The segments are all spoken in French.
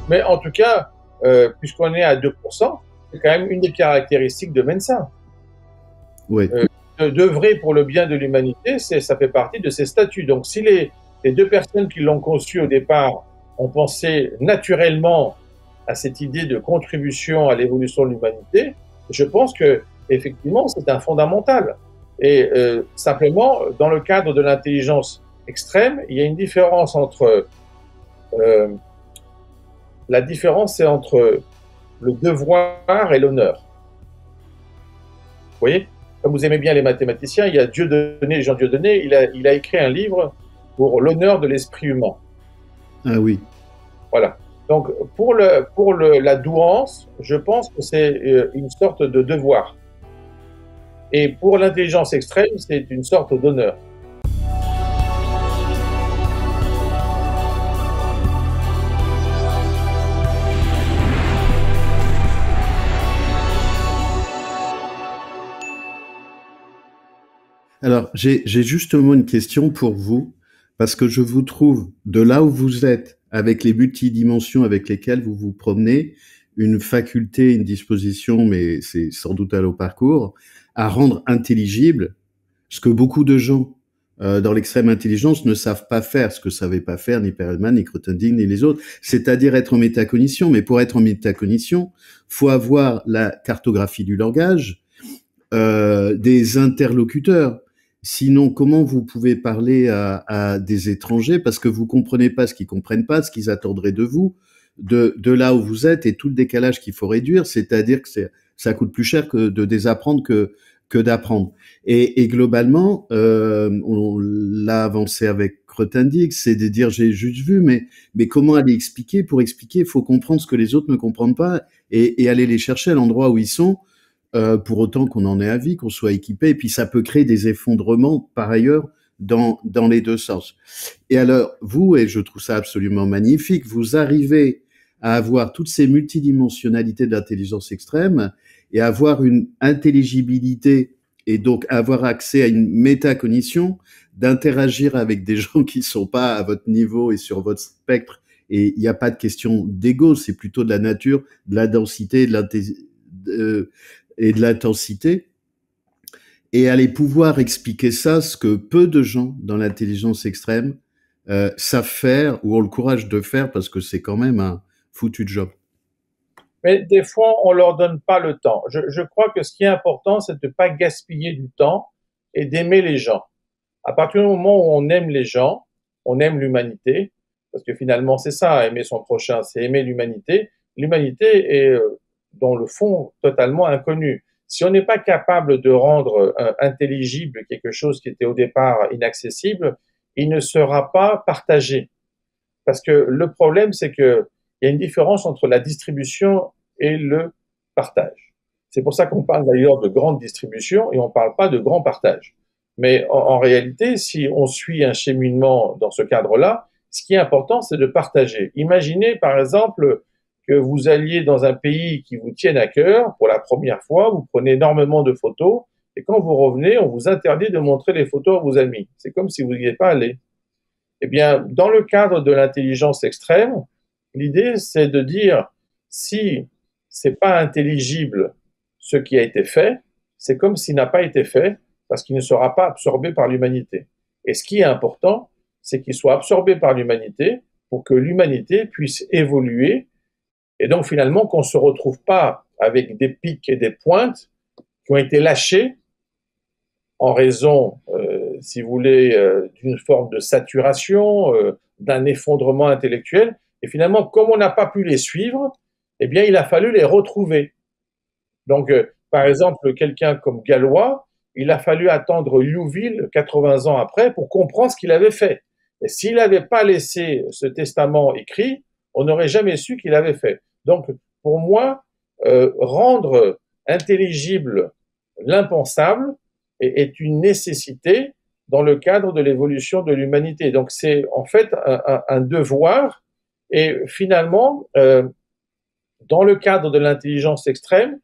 Mais en tout cas, puisqu'on est à 2%, c'est quand même une des caractéristiques de Mensa. Oui. D'œuvrer pour le bien de l'humanité, ça fait partie de ses statuts. Donc si les deux personnes qui l'ont conçu au départ ont pensé naturellement à cette idée de contribution à l'évolution de l'humanité, je pense que effectivement c'est un fondamental. Et simplement, dans le cadre de l'intelligence extrême, il y a une différence entre la différence c'est entre le devoir et l'honneur. Vous voyez, comme vous aimez bien les mathématiciens, il y a Dieudonné, Jean Dieudonné, il a écrit un livre pour l'honneur de l'esprit humain. Ah oui. Voilà. Donc, pour la douance, je pense que c'est une sorte de devoir. Et pour l'intelligence extrême, c'est une sorte d'honneur. Alors, j'ai justement une question pour vous, parce que je vous trouve, de là où vous êtes, avec les multidimensions avec lesquelles vous vous promenez, une faculté, une disposition, mais c'est sans doute à l'au parcours, à rendre intelligible ce que beaucoup de gens dans l'extrême intelligence ne savent pas faire, ce que savaient pas faire ni Perelman, ni Grothendieck, ni les autres, c'est-à-dire être en métacognition. Mais pour être en métacognition, faut avoir la cartographie du langage, des interlocuteurs. Sinon, comment vous pouvez parler à des étrangers parce que vous comprenez pas ce qu'ils comprennent pas, ce qu'ils attendraient de vous, de là où vous êtes et tout le décalage qu'il faut réduire, c'est-à-dire que ça coûte plus cher que de désapprendre que d'apprendre. Et globalement, on l'a avancé avec Grothendieck, c'est de dire j'ai juste vu, mais comment aller expliquer? Pour expliquer, il faut comprendre ce que les autres ne comprennent pas et aller les chercher à l'endroit où ils sont. Pour autant qu'on en ait avis, qu'on soit équipé, et puis ça peut créer des effondrements par ailleurs dans les deux sens. Et alors, vous, et je trouve ça absolument magnifique, vous arrivez à avoir toutes ces multidimensionnalités d'intelligence extrême et avoir une intelligibilité et donc avoir accès à une métacognition, d'interagir avec des gens qui sont pas à votre niveau et sur votre spectre. Et il n'y a pas de question d'ego, c'est plutôt de la nature, de la densité, et de l'intensité, et aller pouvoir expliquer ça, ce que peu de gens dans l'intelligence extrême savent faire ou ont le courage de faire, parce que c'est quand même un foutu job. Mais des fois, on leur donne pas le temps. Je crois que ce qui est important, c'est de ne pas gaspiller du temps et d'aimer les gens. À partir du moment où on aime les gens, on aime l'humanité, parce que finalement, c'est ça, aimer son prochain, c'est aimer l'humanité. L'humanité est, dans le fond, totalement inconnue. Si on n'est pas capable de rendre intelligible quelque chose qui était au départ inaccessible, il ne sera pas partagé. Parce que le problème, c'est que il y a une différence entre la distribution et le partage. C'est pour ça qu'on parle d'ailleurs de grande distribution et on ne parle pas de grand partage. Mais en réalité, si on suit un cheminement dans ce cadre-là, ce qui est important, c'est de partager. Imaginez, par exemple, que vous alliez dans un pays qui vous tienne à cœur pour la première fois, vous prenez énormément de photos, et quand vous revenez, on vous interdit de montrer les photos à vos amis. C'est comme si vous n'y êtes pas allé. Eh bien, dans le cadre de l'intelligence extrême, l'idée, c'est de dire, si c'est pas intelligible ce qui a été fait, c'est comme s'il n'a pas été fait, parce qu'il ne sera pas absorbé par l'humanité. Et ce qui est important, c'est qu'il soit absorbé par l'humanité pour que l'humanité puisse évoluer, et donc finalement qu'on ne se retrouve pas avec des pics et des pointes qui ont été lâchés en raison, si vous voulez, d'une forme de saturation, d'un effondrement intellectuel. Et finalement, comme on n'a pas pu les suivre, eh bien, il a fallu les retrouver. Donc, par exemple, quelqu'un comme Galois, il a fallu attendre Liouville, 80 ans après, pour comprendre ce qu'il avait fait. Et s'il n'avait pas laissé ce testament écrit, on n'aurait jamais su qu'il avait fait. Donc, pour moi, rendre intelligible l'impensable est une nécessité dans le cadre de l'évolution de l'humanité. Donc, c'est en fait un devoir. Et finalement, dans le cadre de l'intelligence extrême,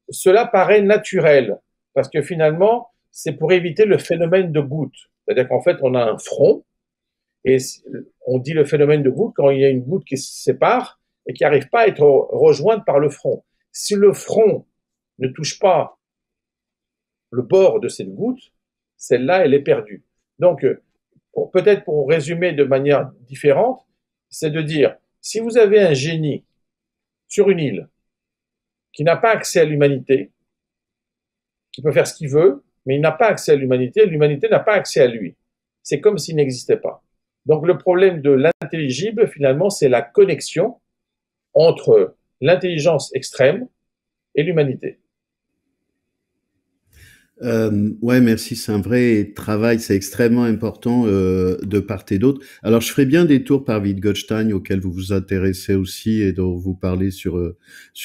cela paraît naturel, parce que finalement, c'est pour éviter le phénomène de goutte. C'est-à-dire qu'en fait, on a un front, et on dit le phénomène de goutte quand il y a une goutte qui se sépare, et qui n'arrive pas à être rejointe par le front. Si le front ne touche pas le bord de cette goutte, celle-là, elle est perdue. Donc, peut-être pour résumer de manière différente, c'est de dire, si vous avez un génie sur une île qui n'a pas accès à l'humanité, qui peut faire ce qu'il veut, mais il n'a pas accès à l'humanité n'a pas accès à lui. C'est comme s'il n'existait pas. Donc le problème de l'intelligible, finalement, c'est la connexion entre l'intelligence extrême et l'humanité. Ouais, merci. C'est un vrai travail, c'est extrêmement important de part et d'autre. Alors, je ferai bien des tours par Wittgenstein, auquel vous vous intéressez aussi et dont vous parlez sur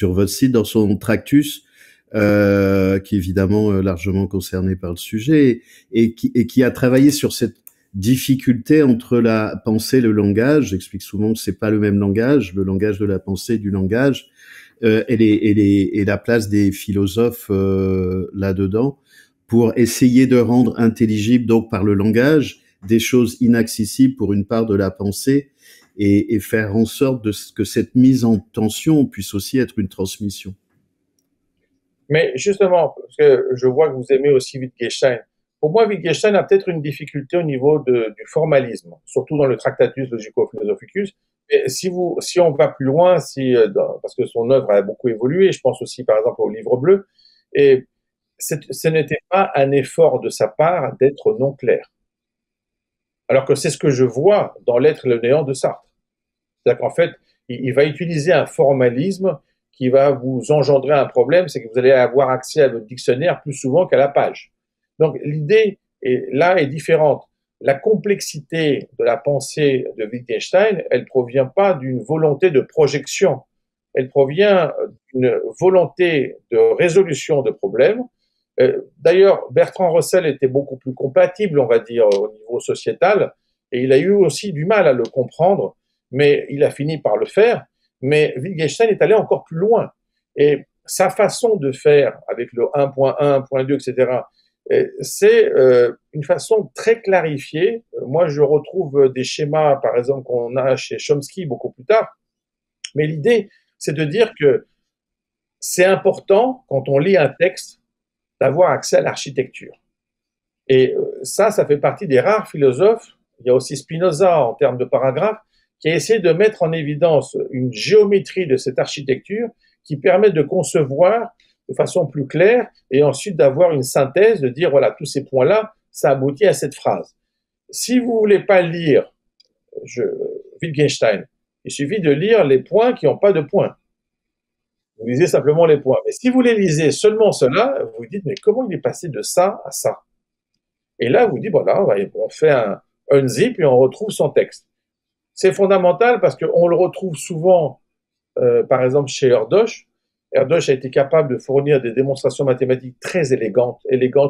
votre site, dans son Tractus, qui est évidemment largement concerné par le sujet et qui a travaillé sur cette difficulté entre la pensée et le langage. J'explique souvent que c'est pas le même langage, le langage de la pensée du langage, et la place des philosophes là-dedans, pour essayer de rendre intelligible, donc par le langage, des choses inaccessibles pour une part de la pensée, et faire en sorte que cette mise en tension puisse aussi être une transmission. Mais justement, parce que je vois que vous aimez aussi Wittgenstein, pour moi, Wittgenstein a peut-être une difficulté au niveau du formalisme, surtout dans le Tractatus Logico-Philosophicus. Et si on va plus loin, parce que son œuvre a beaucoup évolué, je pense aussi par exemple au Livre bleu, et ce n'était pas un effort de sa part d'être non clair. Alors que c'est ce que je vois dans L'être et le néant de Sartre. C'est-à-dire qu'en fait, il va utiliser un formalisme qui va vous engendrer un problème, c'est que vous allez avoir accès à votre dictionnaire plus souvent qu'à la page. Donc l'idée est différente. La complexité de la pensée de Wittgenstein, elle provient pas d'une volonté de projection, elle provient d'une volonté de résolution de problèmes. D'ailleurs, Bertrand Russell était beaucoup plus compatible, on va dire, au niveau sociétal, et il a eu aussi du mal à le comprendre, mais il a fini par le faire. Mais Wittgenstein est allé encore plus loin. Et sa façon de faire, avec le 1.1, 1.2, etc., c'est une façon très clarifiée. Moi, je retrouve des schémas, par exemple, qu'on a chez Chomsky beaucoup plus tard. Mais l'idée, c'est de dire que c'est important, quand on lit un texte, d'avoir accès à l'architecture. Et ça fait partie des rares philosophes, il y a aussi Spinoza en termes de paragraphes, qui a essayé de mettre en évidence une géométrie de cette architecture qui permet de concevoir de façon plus claire et ensuite d'avoir une synthèse, de dire voilà, tous ces points-là, ça aboutit à cette phrase. Si vous voulez pas lire Wittgenstein, il suffit de lire les points qui n'ont pas de points. Vous lisez simplement les points. Mais si vous les lisez seulement cela, vous vous dites mais comment il est passé de ça à ça? Et là, vous dites voilà, on fait un unzip et on retrouve son texte. C'est fondamental parce qu'on le retrouve souvent, par exemple, chez Erdős. Erdős a été capable de fournir des démonstrations mathématiques très élégantes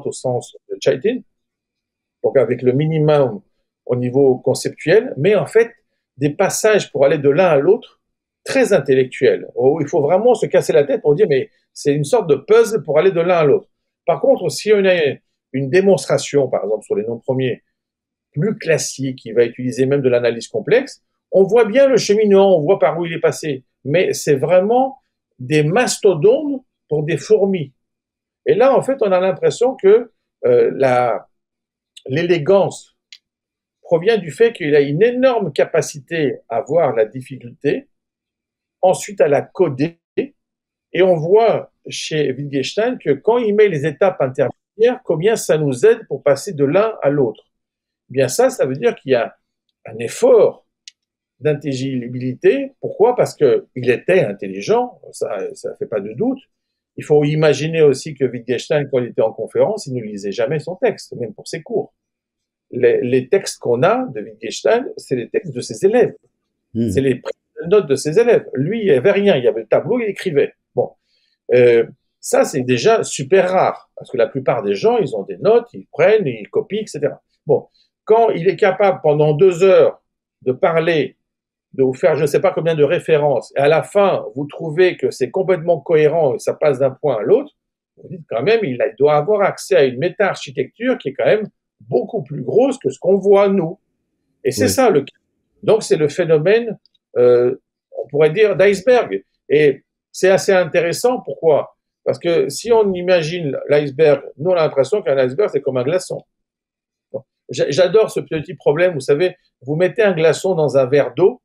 au sens de Chaitin, donc avec le minimum au niveau conceptuel, mais en fait, des passages pour aller de l'un à l'autre très intellectuels, où il faut vraiment se casser la tête pour dire, mais c'est une sorte de puzzle pour aller de l'un à l'autre. Par contre, si on a une démonstration, par exemple, sur les nombres premiers, plus classique, qui va utiliser même de l'analyse complexe, on voit bien le cheminement, on voit par où il est passé, mais c'est vraiment des mastodontes pour des fourmis. Et là, en fait, on a l'impression que l'élégance provient du fait qu'il a une énorme capacité à voir la difficulté, ensuite à la coder, et on voit chez Wittgenstein que quand il met les étapes intermédiaires, combien ça nous aide pour passer de l'un à l'autre. Bien ça veut dire qu'il y a un effort d'intelligibilité. Pourquoi? Parce qu'il était intelligent, ça fait pas de doute. Il faut imaginer aussi que Wittgenstein, quand il était en conférence, il ne lisait jamais son texte, même pour ses cours. Les textes qu'on a de Wittgenstein, c'est les textes de ses élèves. C'est les notes de ses élèves. Lui, il n'y avait rien, il y avait le tableau, il écrivait. Bon, ça c'est déjà super rare, parce que la plupart des gens, ils ont des notes, ils prennent, ils copient, etc. Bon, quand il est capable pendant 2 heures de parler, de vous faire je ne sais pas combien de références, et à la fin, vous trouvez que c'est complètement cohérent et ça passe d'un point à l'autre, vous dites quand même, il doit avoir accès à une méta-architecture qui est quand même beaucoup plus grosse que ce qu'on voit nous. Et c'est ça le cas. Donc c'est le phénomène, on pourrait dire d'iceberg. Et c'est assez intéressant. Pourquoi? Parce que si on imagine l'iceberg, nous on a l'impression qu'un iceberg c'est comme un glaçon. J'adore ce petit problème. Vous savez, vous mettez un glaçon dans un verre d'eau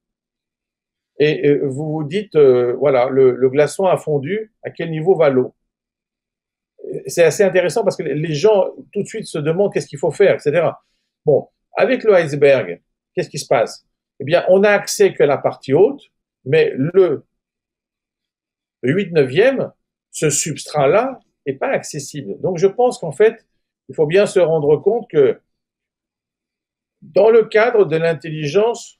et vous vous dites, voilà, le glaçon a fondu, à quel niveau va l'eau? C'est assez intéressant parce que les gens tout de suite se demandent qu'est-ce qu'il faut faire, etc. Bon, avec le iceberg, qu'est-ce qui se passe? Eh bien, on n'a accès que à la partie haute, mais le 8/9e, ce substrat-là n'est pas accessible. Donc, je pense qu'en fait, il faut bien se rendre compte que dans le cadre de l'intelligence,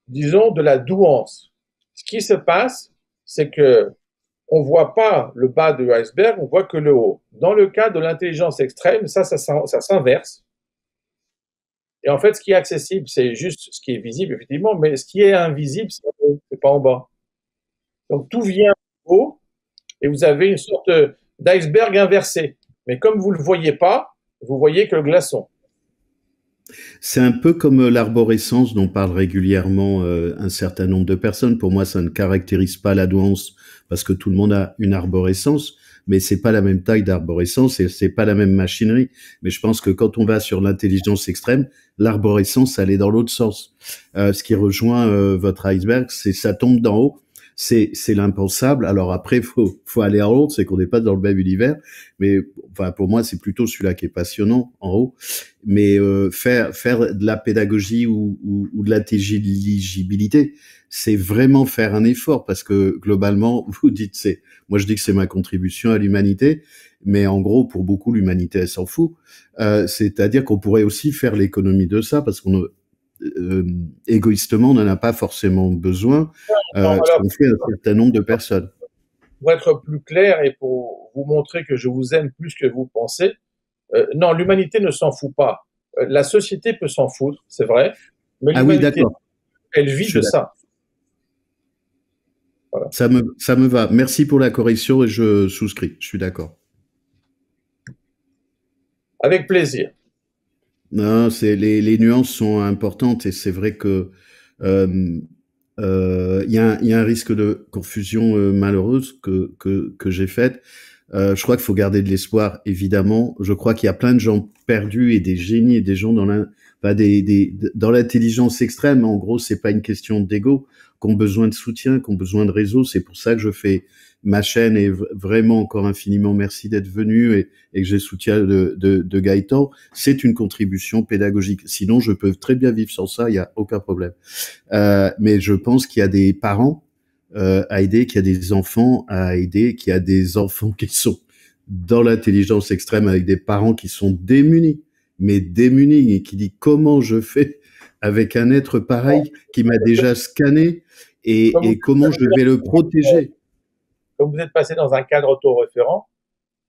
disons, de la douance, ce qui se passe, c'est que on ne voit pas le bas de l'iceberg, on voit que le haut. Dans le cas de l'intelligence extrême, ça s'inverse. Et en fait, ce qui est accessible, c'est juste ce qui est visible, effectivement, mais ce qui est invisible, c'est pas en bas. Donc tout vient en haut, et vous avez une sorte d'iceberg inversé. Mais comme vous ne le voyez pas, vous voyez que le glaçon. C'est un peu comme l'arborescence dont parlent régulièrement un certain nombre de personnes. Pour moi, ça ne caractérise pas la douance parce que tout le monde a une arborescence, mais c'est pas la même taille d'arborescence et c'est pas la même machinerie. Mais je pense que quand on va sur l'intelligence extrême, l'arborescence, elle est dans l'autre sens. Ce qui rejoint votre iceberg, c'est ça tombe d'en haut. C'est l'impensable. Alors après, faut aller en haut, c'est qu'on n'est pas dans le même univers. Mais enfin, pour moi, c'est plutôt celui-là qui est passionnant en haut. Mais faire de la pédagogie ou de l'intelligibilité, c'est vraiment faire un effort parce que globalement, vous dites moi je dis que c'est ma contribution à l'humanité, mais en gros pour beaucoup l'humanité elle s'en fout. C'est-à-dire qu'on pourrait aussi faire l'économie de ça parce qu'on égoïstement on n'en a pas forcément besoin. Alors, Ce qu'on fait un certain nombre de personnes. pour être plus clair et pour vous montrer que je vous aime plus que vous pensez, non, l'humanité ne s'en fout pas. La société peut s'en foutre, c'est vrai, mais Ah oui, l'humanité, d'accord. elle vit de ça. Voilà. Ça me va. Merci pour la correction et je souscris. Je suis d'accord. Avec plaisir. Non, les nuances sont importantes et c'est vrai que il y a un risque de confusion malheureuse que j'ai faite. Je crois qu'il faut garder de l'espoir, évidemment. Je crois qu'il y a plein de gens perdus et des génies et des gens dans l'intelligence extrême. En gros, c'est pas une question d'ego, qui ont besoin de soutien, qui ont besoin de réseau. C'est pour ça que je fais ma chaîne et vraiment encore infiniment merci d'être venu et que j'ai le soutien de Gaëtan. C'est une contribution pédagogique. Sinon, je peux très bien vivre sans ça, il y a aucun problème. Mais je pense qu'il y a des parents à aider, qu'il y a des enfants à aider, qu'il y a des enfants qui sont dans l'intelligence extrême avec des parents qui sont démunis, mais démunis et qui disent comment je fais avec un être pareil qui m'a déjà scanné et comment je vais le protéger. Comme vous êtes passé dans un cadre autoréférent,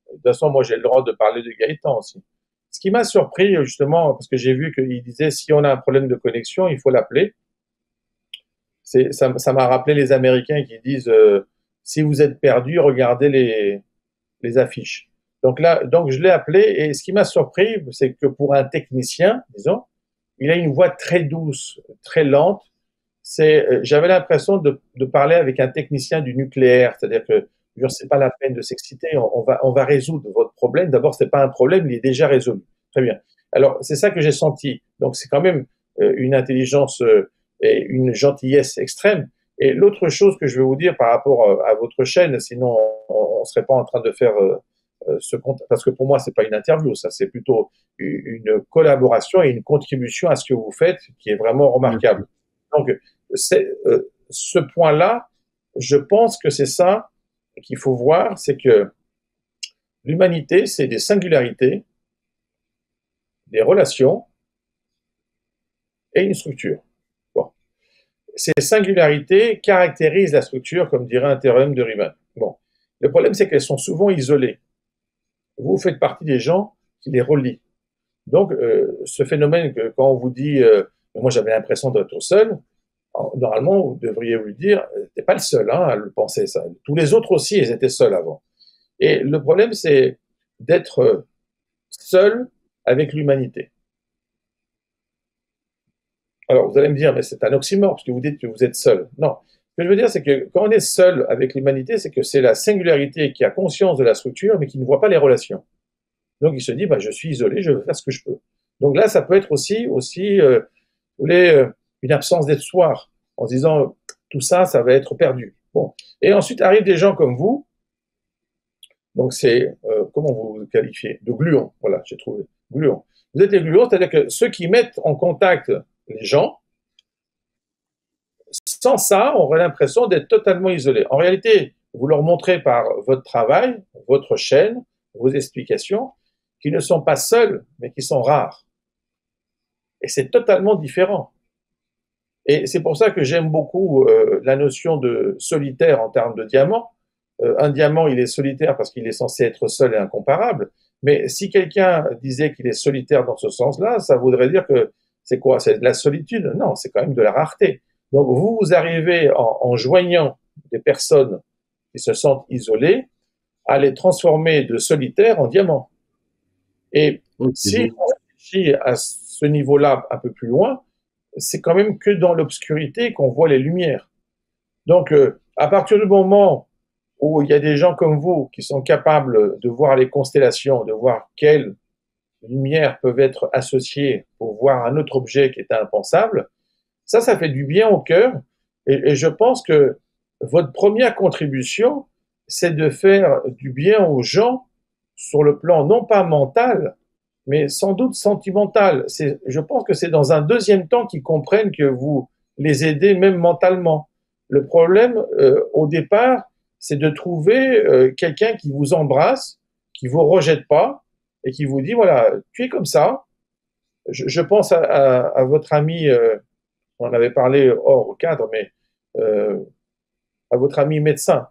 de toute façon, moi j'ai le droit de parler de Gaëtan aussi. Ce qui m'a surpris justement, parce que j'ai vu qu'il disait si on a un problème de connexion, il faut l'appeler. Ça m'a rappelé les Américains qui disent si vous êtes perdu, regardez les affiches. Donc je l'ai appelé et ce qui m'a surpris, c'est que pour un technicien, disons, il a une voix très douce, très lente. J'avais l'impression de parler avec un technicien du nucléaire, c'est-à-dire que c'est pas la peine de s'exciter, on va résoudre votre problème. D'abord, c'est pas un problème, il est déjà résolu. Très bien. Alors c'est ça que j'ai senti. Donc c'est quand même une intelligence et une gentillesse extrême. Et l'autre chose que je vais vous dire par rapport à votre chaîne, sinon on ne serait pas en train de faire ce compte, parce que pour moi c'est pas une interview, ça c'est plutôt une collaboration et une contribution à ce que vous faites qui est vraiment remarquable. Donc ce point-là, je pense que c'est ça qu'il faut voir, c'est que l'humanité, c'est des singularités, des relations et une structure. Bon. Ces singularités caractérisent la structure, comme dirait un théorème de Riemann. Bon. Le problème, c'est qu'elles sont souvent isolées. Vous faites partie des gens qui les relient. Donc, ce phénomène que quand on vous dit moi j'avais l'impression d'être seul, normalement, vous devriez vous dire, t'es pas le seul à le penser ça. Tous les autres aussi, ils étaient seuls avant. Et le problème, c'est d'être seul avec l'humanité. Alors, vous allez me dire, mais c'est un oxymore, parce que vous dites que vous êtes seul. Non, Ce que je veux dire, c'est que quand on est seul avec l'humanité, c'est que c'est la singularité qui a conscience de la structure, mais qui ne voit pas les relations. Donc il se dit, bah, je suis isolé, je veux faire ce que je peux. Donc là, ça peut être aussi vous voulez, une absence d'espoir, en se disant, tout ça, ça va être perdu. Bon. Et ensuite arrivent des gens comme vous, donc c'est, comment vous qualifiez? De gluons, voilà, j'ai trouvé, gluons. Vous êtes les gluons, c'est-à-dire que ceux qui mettent en contact les gens, sans ça, on aurait l'impression d'être totalement isolé. En réalité, vous leur montrez par votre travail, votre chaîne, vos explications, qu'ils ne sont pas seuls, mais qu'ils sont rares. Et c'est totalement différent. Et c'est pour ça que j'aime beaucoup la notion de solitaire en termes de diamant. Un diamant, il est solitaire parce qu'il est censé être seul et incomparable. Mais si quelqu'un disait qu'il est solitaire dans ce sens-là, ça voudrait dire que c'est quoi? C'est de la solitude? Non, c'est quand même de la rareté. Donc vous arrivez en joignant des personnes qui se sentent isolées à les transformer de solitaires en diamants. Et si on réfléchit à ce niveau-là un peu plus loin, c'est quand même que dans l'obscurité qu'on voit les lumières. Donc, à partir du moment où il y a des gens comme vous qui sont capables de voir les constellations, de voir quelles lumières peuvent être associées pour voir un autre objet qui était impensable, ça fait du bien au cœur. Et je pense que votre première contribution, c'est de faire du bien aux gens sur le plan non pas mental, mais sans doute sentimental. Je pense que c'est dans un deuxième temps qu'ils comprennent que vous les aidez même mentalement. Le problème, au départ, c'est de trouver quelqu'un qui vous embrasse, qui vous rejette pas et qui vous dit voilà, tu es comme ça. Je pense à votre ami, on en avait parlé hors cadre, mais à votre ami médecin.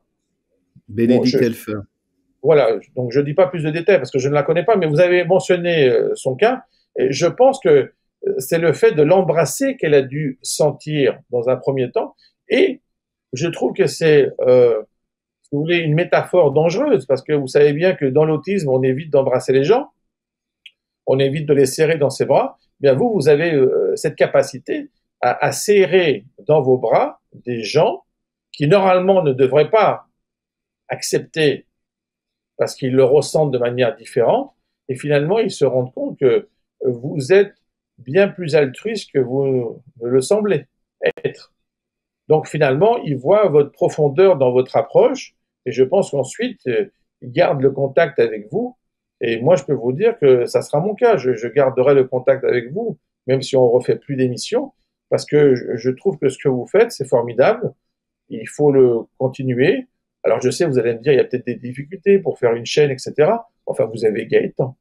Bénédicte Helfer. Voilà, donc je ne dis pas plus de détails parce que je ne la connais pas, mais vous avez mentionné son cas. Et je pense que c'est le fait de l'embrasser qu'elle a dû sentir dans un premier temps. Et je trouve que c'est, si vous voulez, une métaphore dangereuse parce que vous savez bien que dans l'autisme, on évite d'embrasser les gens, on évite de les serrer dans ses bras. Bien vous avez cette capacité à serrer dans vos bras des gens qui normalement ne devraient pas accepter parce qu'ils le ressentent de manière différente, et finalement, ils se rendent compte que vous êtes bien plus altruiste que vous ne le semblez être. Donc finalement, ils voient votre profondeur dans votre approche, et je pense qu'ensuite, ils gardent le contact avec vous, et moi, je peux vous dire que ça sera mon cas, je garderai le contact avec vous, même si on refait plus d'émissions, parce que je trouve que ce que vous faites, c'est formidable, il faut le continuer. Alors je sais, vous allez me dire, il y a peut-être des difficultés pour faire une chaîne, etc. Enfin, vous avez Gaëtan.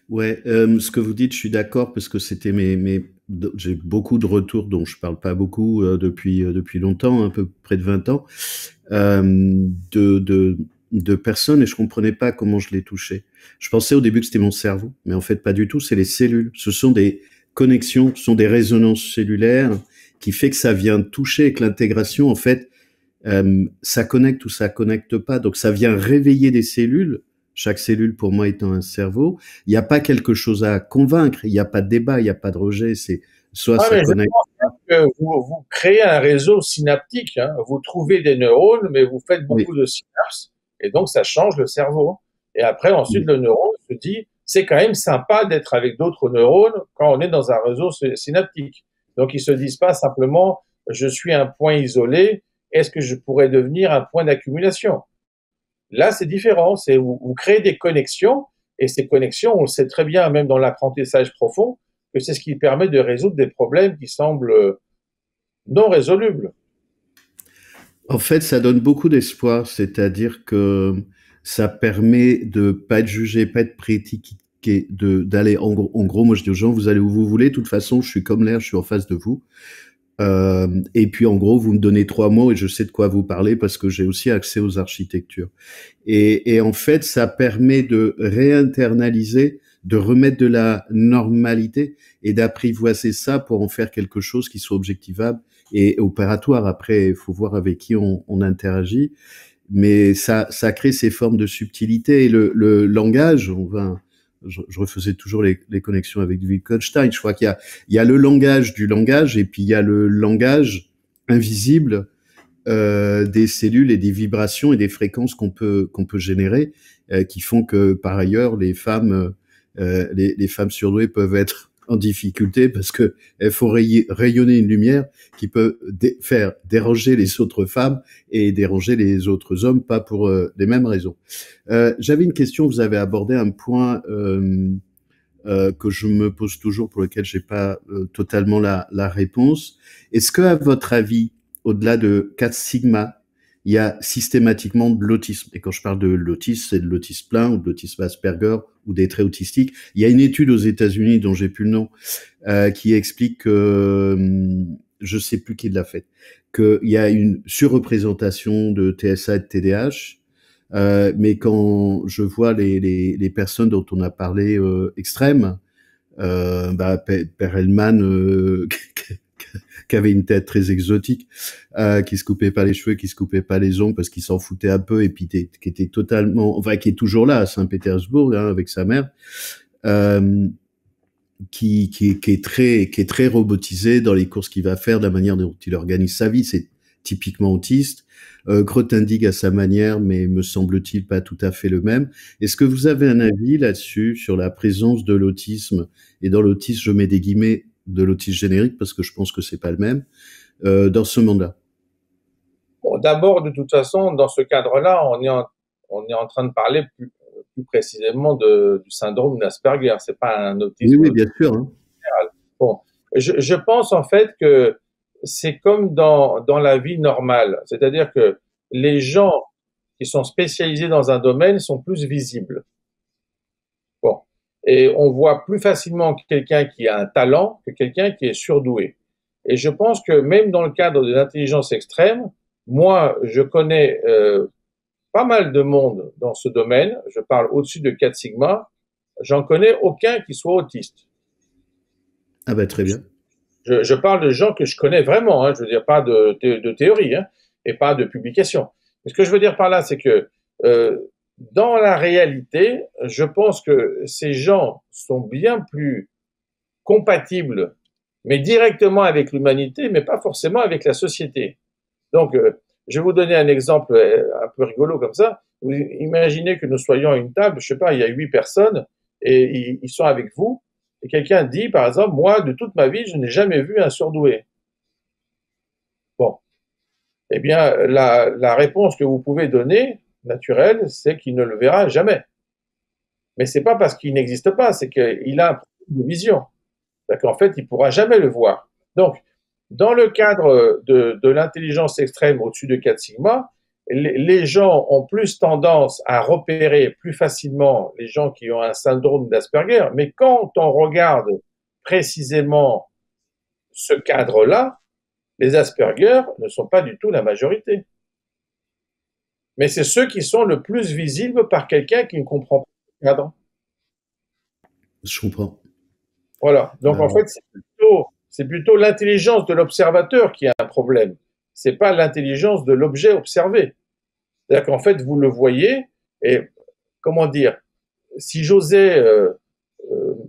Ouais, ce que vous dites, je suis d'accord parce que c'était j'ai beaucoup de retours dont je parle pas beaucoup depuis longtemps, un peu près de 20 ans, de personnes et je comprenais pas comment je les touchais. Je pensais au début que c'était mon cerveau, mais en fait pas du tout. C'est les cellules. Ce sont des connexions, ce sont des résonances cellulaires qui fait que ça vient toucher et que l'intégration, en fait, ça connecte ou ça connecte pas. Donc ça vient réveiller des cellules. Chaque cellule pour moi étant un cerveau. Il n'y a pas quelque chose à convaincre. Il n'y a pas de débat. Il n'y a pas de rejet. C'est soit ça connecte. Je pense que vous créez un réseau synaptique. Hein. Vous trouvez des neurones, mais vous faites beaucoup de synapses. Et donc ça change le cerveau. Et après, ensuite, le neurone se dit, c'est quand même sympa d'être avec d'autres neurones quand on est dans un réseau synaptique. Donc ils se disent pas simplement, je suis un point isolé. Est-ce que je pourrais devenir un point d'accumulation? Là, c'est différent. C'est vous créez des connexions, et ces connexions, on le sait très bien, même dans l'apprentissage profond, que c'est ce qui permet de résoudre des problèmes qui semblent non résolubles. En fait, ça donne beaucoup d'espoir, c'est-à-dire que ça permet de pas être jugé, pas être critiqué, d'aller en gros, moi je dis aux gens, vous allez où vous voulez, de toute façon, je suis comme l'air, je suis en face de vous. Et puis en gros, vous me donnez 3 mots et je sais de quoi vous parlez parce que j'ai aussi accès aux architectures. Et en fait, ça permet de réinternaliser, de remettre de la normalité et d'apprivoiser ça pour en faire quelque chose qui soit objectivable et opératoire. Après, il faut voir avec qui on interagit, mais ça crée ces formes de subtilité et le langage. Je refaisais toujours les connexions avec Wittgenstein. Je crois qu'il y a le langage du langage et puis il y a le langage invisibles des cellules et des vibrations et des fréquences qu'on peut générer, qui font que par ailleurs les femmes surdouées peuvent être en difficulté parce que elles font rayonner une lumière qui peut faire déranger les autres femmes et déranger les autres hommes, pas pour les mêmes raisons. J'avais une question, vous avez abordé un point que je me pose toujours, pour lequel j'ai pas totalement la réponse. Est-ce que, à votre avis, au-delà de 4 sigma, il y a systématiquement de l'autisme? Et quand je parle de l'autisme, c'est de l'autisme plein ou de l'autisme Asperger ou des traits autistiques. Il y a une étude aux États-Unis dont j'ai plus le nom qui explique que je sais plus qui l'a fait, qu'il y a une surreprésentation de TSA et de TDAH. Mais quand je vois les personnes dont on a parlé extrêmes, Perelman qui avait une tête très exotique, qui se coupait pas les cheveux, qui se coupait pas les ongles parce qu'il s'en foutait un peu, et puis qui était totalement, enfin qui est toujours là à Saint-Pétersbourg avec sa mère, qui est très robotisé dans les courses qu'il va faire, de la manière dont il organise sa vie. C'est typiquement autiste. Grothendieck à sa manière, mais me semble-t-il pas tout à fait le même. Est-ce que vous avez un avis là-dessus, sur la présence de l'autisme, et dans l'autisme, je mets des guillemets, de l'autisme générique, parce que je pense que c'est pas le même, dans ce mandat? Bon, d'abord, de toute façon, dans ce cadre-là, on est en train de parler plus précisément du syndrome d'Asperger. C'est pas un Oui, autisme oui, bien sûr. Hein. général. Bon, je pense en fait que c'est comme dans la vie normale. C'est-à-dire que les gens qui sont spécialisés dans un domaine sont plus visibles. Bon. Et on voit plus facilement quelqu'un qui a un talent que quelqu'un qui est surdoué. Et je pense que même dans le cadre de l'intelligence extrême, moi, je connais pas mal de monde dans ce domaine. Je parle au-dessus de 4 sigma. J'en connais aucun qui soit autiste. Ah bah très bien. Je parle de gens que je connais vraiment, hein, je veux dire pas de théorie, hein, et pas de publication. Mais ce que je veux dire par là, c'est que dans la réalité, je pense que ces gens sont bien plus compatibles, mais directement avec l'humanité, mais pas forcément avec la société. Donc, je vais vous donner un exemple un peu rigolo comme ça. Vous imaginez que nous soyons à une table, je sais pas, il y a 8 personnes et ils sont avec vous. Et quelqu'un dit, par exemple, moi, de toute ma vie, je n'ai jamais vu un surdoué. Bon, eh bien, la réponse que vous pouvez donner, naturelle, c'est qu'il ne le verra jamais. Mais c'est pas parce qu'il n'existe pas, c'est qu'il a un problème de vision. C'est-à-dire qu'en fait, il pourra jamais le voir. Donc, dans le cadre de l'intelligence extrême au-dessus de 4 sigma, les gens ont plus tendance à repérer plus facilement les gens qui ont un syndrome d'Asperger, mais quand on regarde précisément ce cadre-là, les Asperger ne sont pas du tout la majorité. Mais c'est ceux qui sont le plus visibles par quelqu'un qui ne comprend pas le cadre. Je comprends. Voilà. Donc en Euh, fait, c'est plutôt l'intelligence de l'observateur qui a un problème. C'est pas l'intelligence de l'objet observé. C'est-à-dire qu'en fait, vous le voyez et comment dire, si j'osais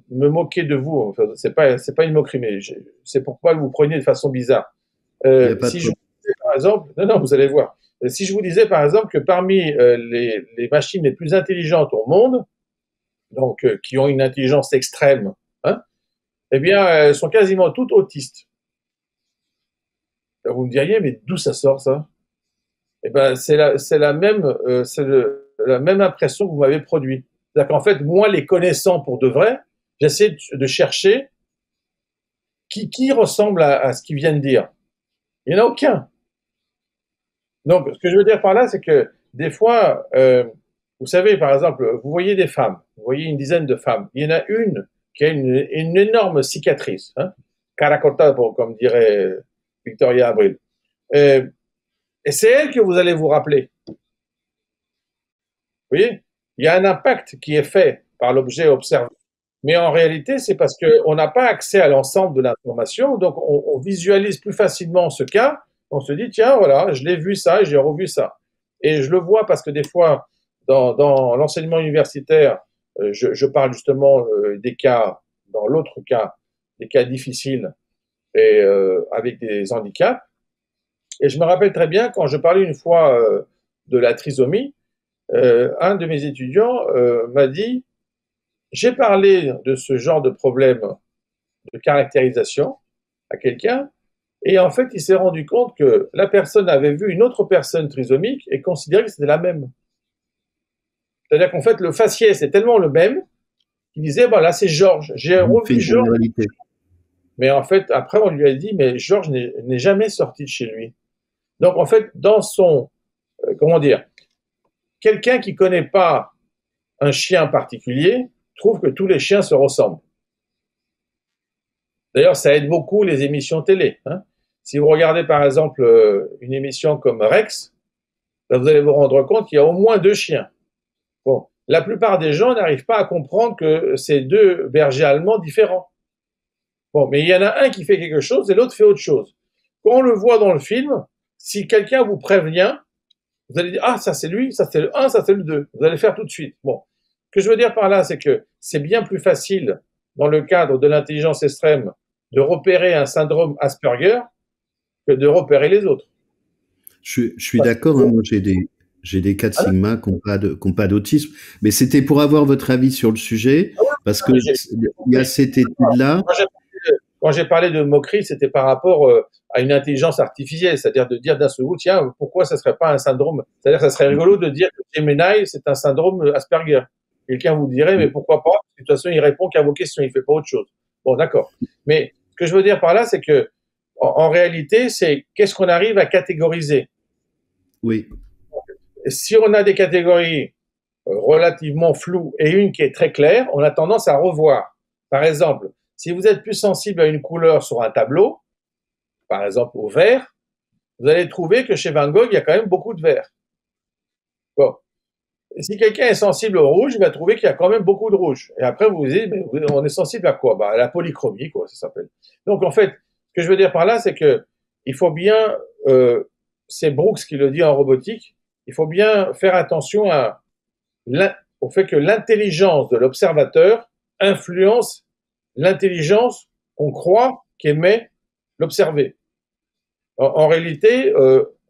me moquer de vous, enfin, c'est pas une moquerie, mais c'est pourquoi vous preniez de façon bizarre. Il n'y a pas de Si je problème. vous disais par exemple, non, non, vous allez voir. Si je vous disais par exemple que parmi les machines les plus intelligentes au monde, donc qui ont une intelligence extrême, hein, eh bien, elles sont quasiment toutes autistes. Vous me diriez, mais d'où ça sort ça? Eh ben, c'est la même, la même impression que vous m'avez produite. C'est-à-dire qu'en fait, moi, les connaissant pour de vrai, j'essaie de chercher qui ressemble à ce qu'ils viennent de dire. Il n'y en a aucun. Donc, ce que je veux dire par là, c'est que des fois, vous savez, par exemple, vous voyez des femmes, vous voyez une dizaine de femmes. Il y en a une qui a une énorme cicatrice, hein, cara cortada, comme dirait Victoria Abril. Et c'est elle que vous allez vous rappeler. Vous voyez, il y a un impact qui est fait par l'objet observé. Mais en réalité, c'est parce qu'on n'a pas accès à l'ensemble de l'information, donc on visualise plus facilement ce cas. On se dit, tiens, voilà, je l'ai vu ça et j'ai revu ça. Et je le vois parce que des fois, dans l'enseignement universitaire, je parle justement des cas, dans l'autre cas, des cas difficiles et avec des handicaps. Et je me rappelle très bien quand je parlais une fois de la trisomie, un de mes étudiants m'a dit, j'ai parlé de ce genre de problème de caractérisation à quelqu'un, et en fait, il s'est rendu compte que la personne avait vu une autre personne trisomique et considérait que c'était la même. C'est-à-dire qu'en fait, le faciès est tellement le même qu'il disait, voilà, c'est Georges. J'ai Vous faites revu une Georges. généralité. Mais en fait, après, on lui a dit, mais Georges n'est jamais sorti de chez lui. Donc, en fait, dans son, comment dire, quelqu'un qui connaît pas un chien particulier trouve que tous les chiens se ressemblent. D'ailleurs, ça aide beaucoup les émissions télé. Hein. Si vous regardez par exemple une émission comme Rex, ben, vous allez vous rendre compte qu'il y a au moins 2 chiens. Bon, la plupart des gens n'arrivent pas à comprendre que c'est 2 bergers allemands différents. Bon, mais il y en a un qui fait quelque chose et l'autre fait autre chose. Quand on le voit dans le film, si quelqu'un vous prévient, vous allez dire, ah, ça c'est lui, ça c'est le 1, ça c'est le 2. Vous allez faire tout de suite. Bon. Ce que je veux dire par là, c'est que c'est bien plus facile, dans le cadre de l'intelligence extrême, de repérer un syndrome Asperger que de repérer les autres. Je suis d'accord, hein, moi j'ai des cas de Sigma qui n'ont pas d'autisme, mais c'était pour avoir votre avis sur le sujet, parce que il y a cette étude-là. Quand j'ai parlé de moquerie, c'était par rapport à une intelligence artificielle, c'est-à-dire de dire d'un seul coup, tiens, pourquoi ça serait pas un syndrome? C'est-à-dire que ça serait rigolo de dire que Gemini, c'est un syndrome Asperger. Quelqu'un vous dirait, mais pourquoi pas? De toute façon, il répond qu'à vos questions, il fait pas autre chose. Bon, d'accord. Mais ce que je veux dire par là, c'est que, en réalité, c'est qu'est-ce qu'on arrive à catégoriser? Oui. Si on a des catégories relativement floues et une qui est très claire, on a tendance à revoir. Par exemple, si vous êtes plus sensible à une couleur sur un tableau, par exemple au vert, vous allez trouver que chez Van Gogh, il y a quand même beaucoup de vert. Bon. Et si quelqu'un est sensible au rouge, il va trouver qu'il y a quand même beaucoup de rouge. Et après, vous vous dites, mais on est sensible à quoi? Bah, à la polychromie, quoi, ça s'appelle. Donc, en fait, ce que je veux dire par là, c'est que il faut bien, c'est Brooks qui le dit en robotique, il faut bien faire attention au fait que l'intelligence de l'observateur influence l'intelligence qu'on croit qu'émet l'observé. En réalité,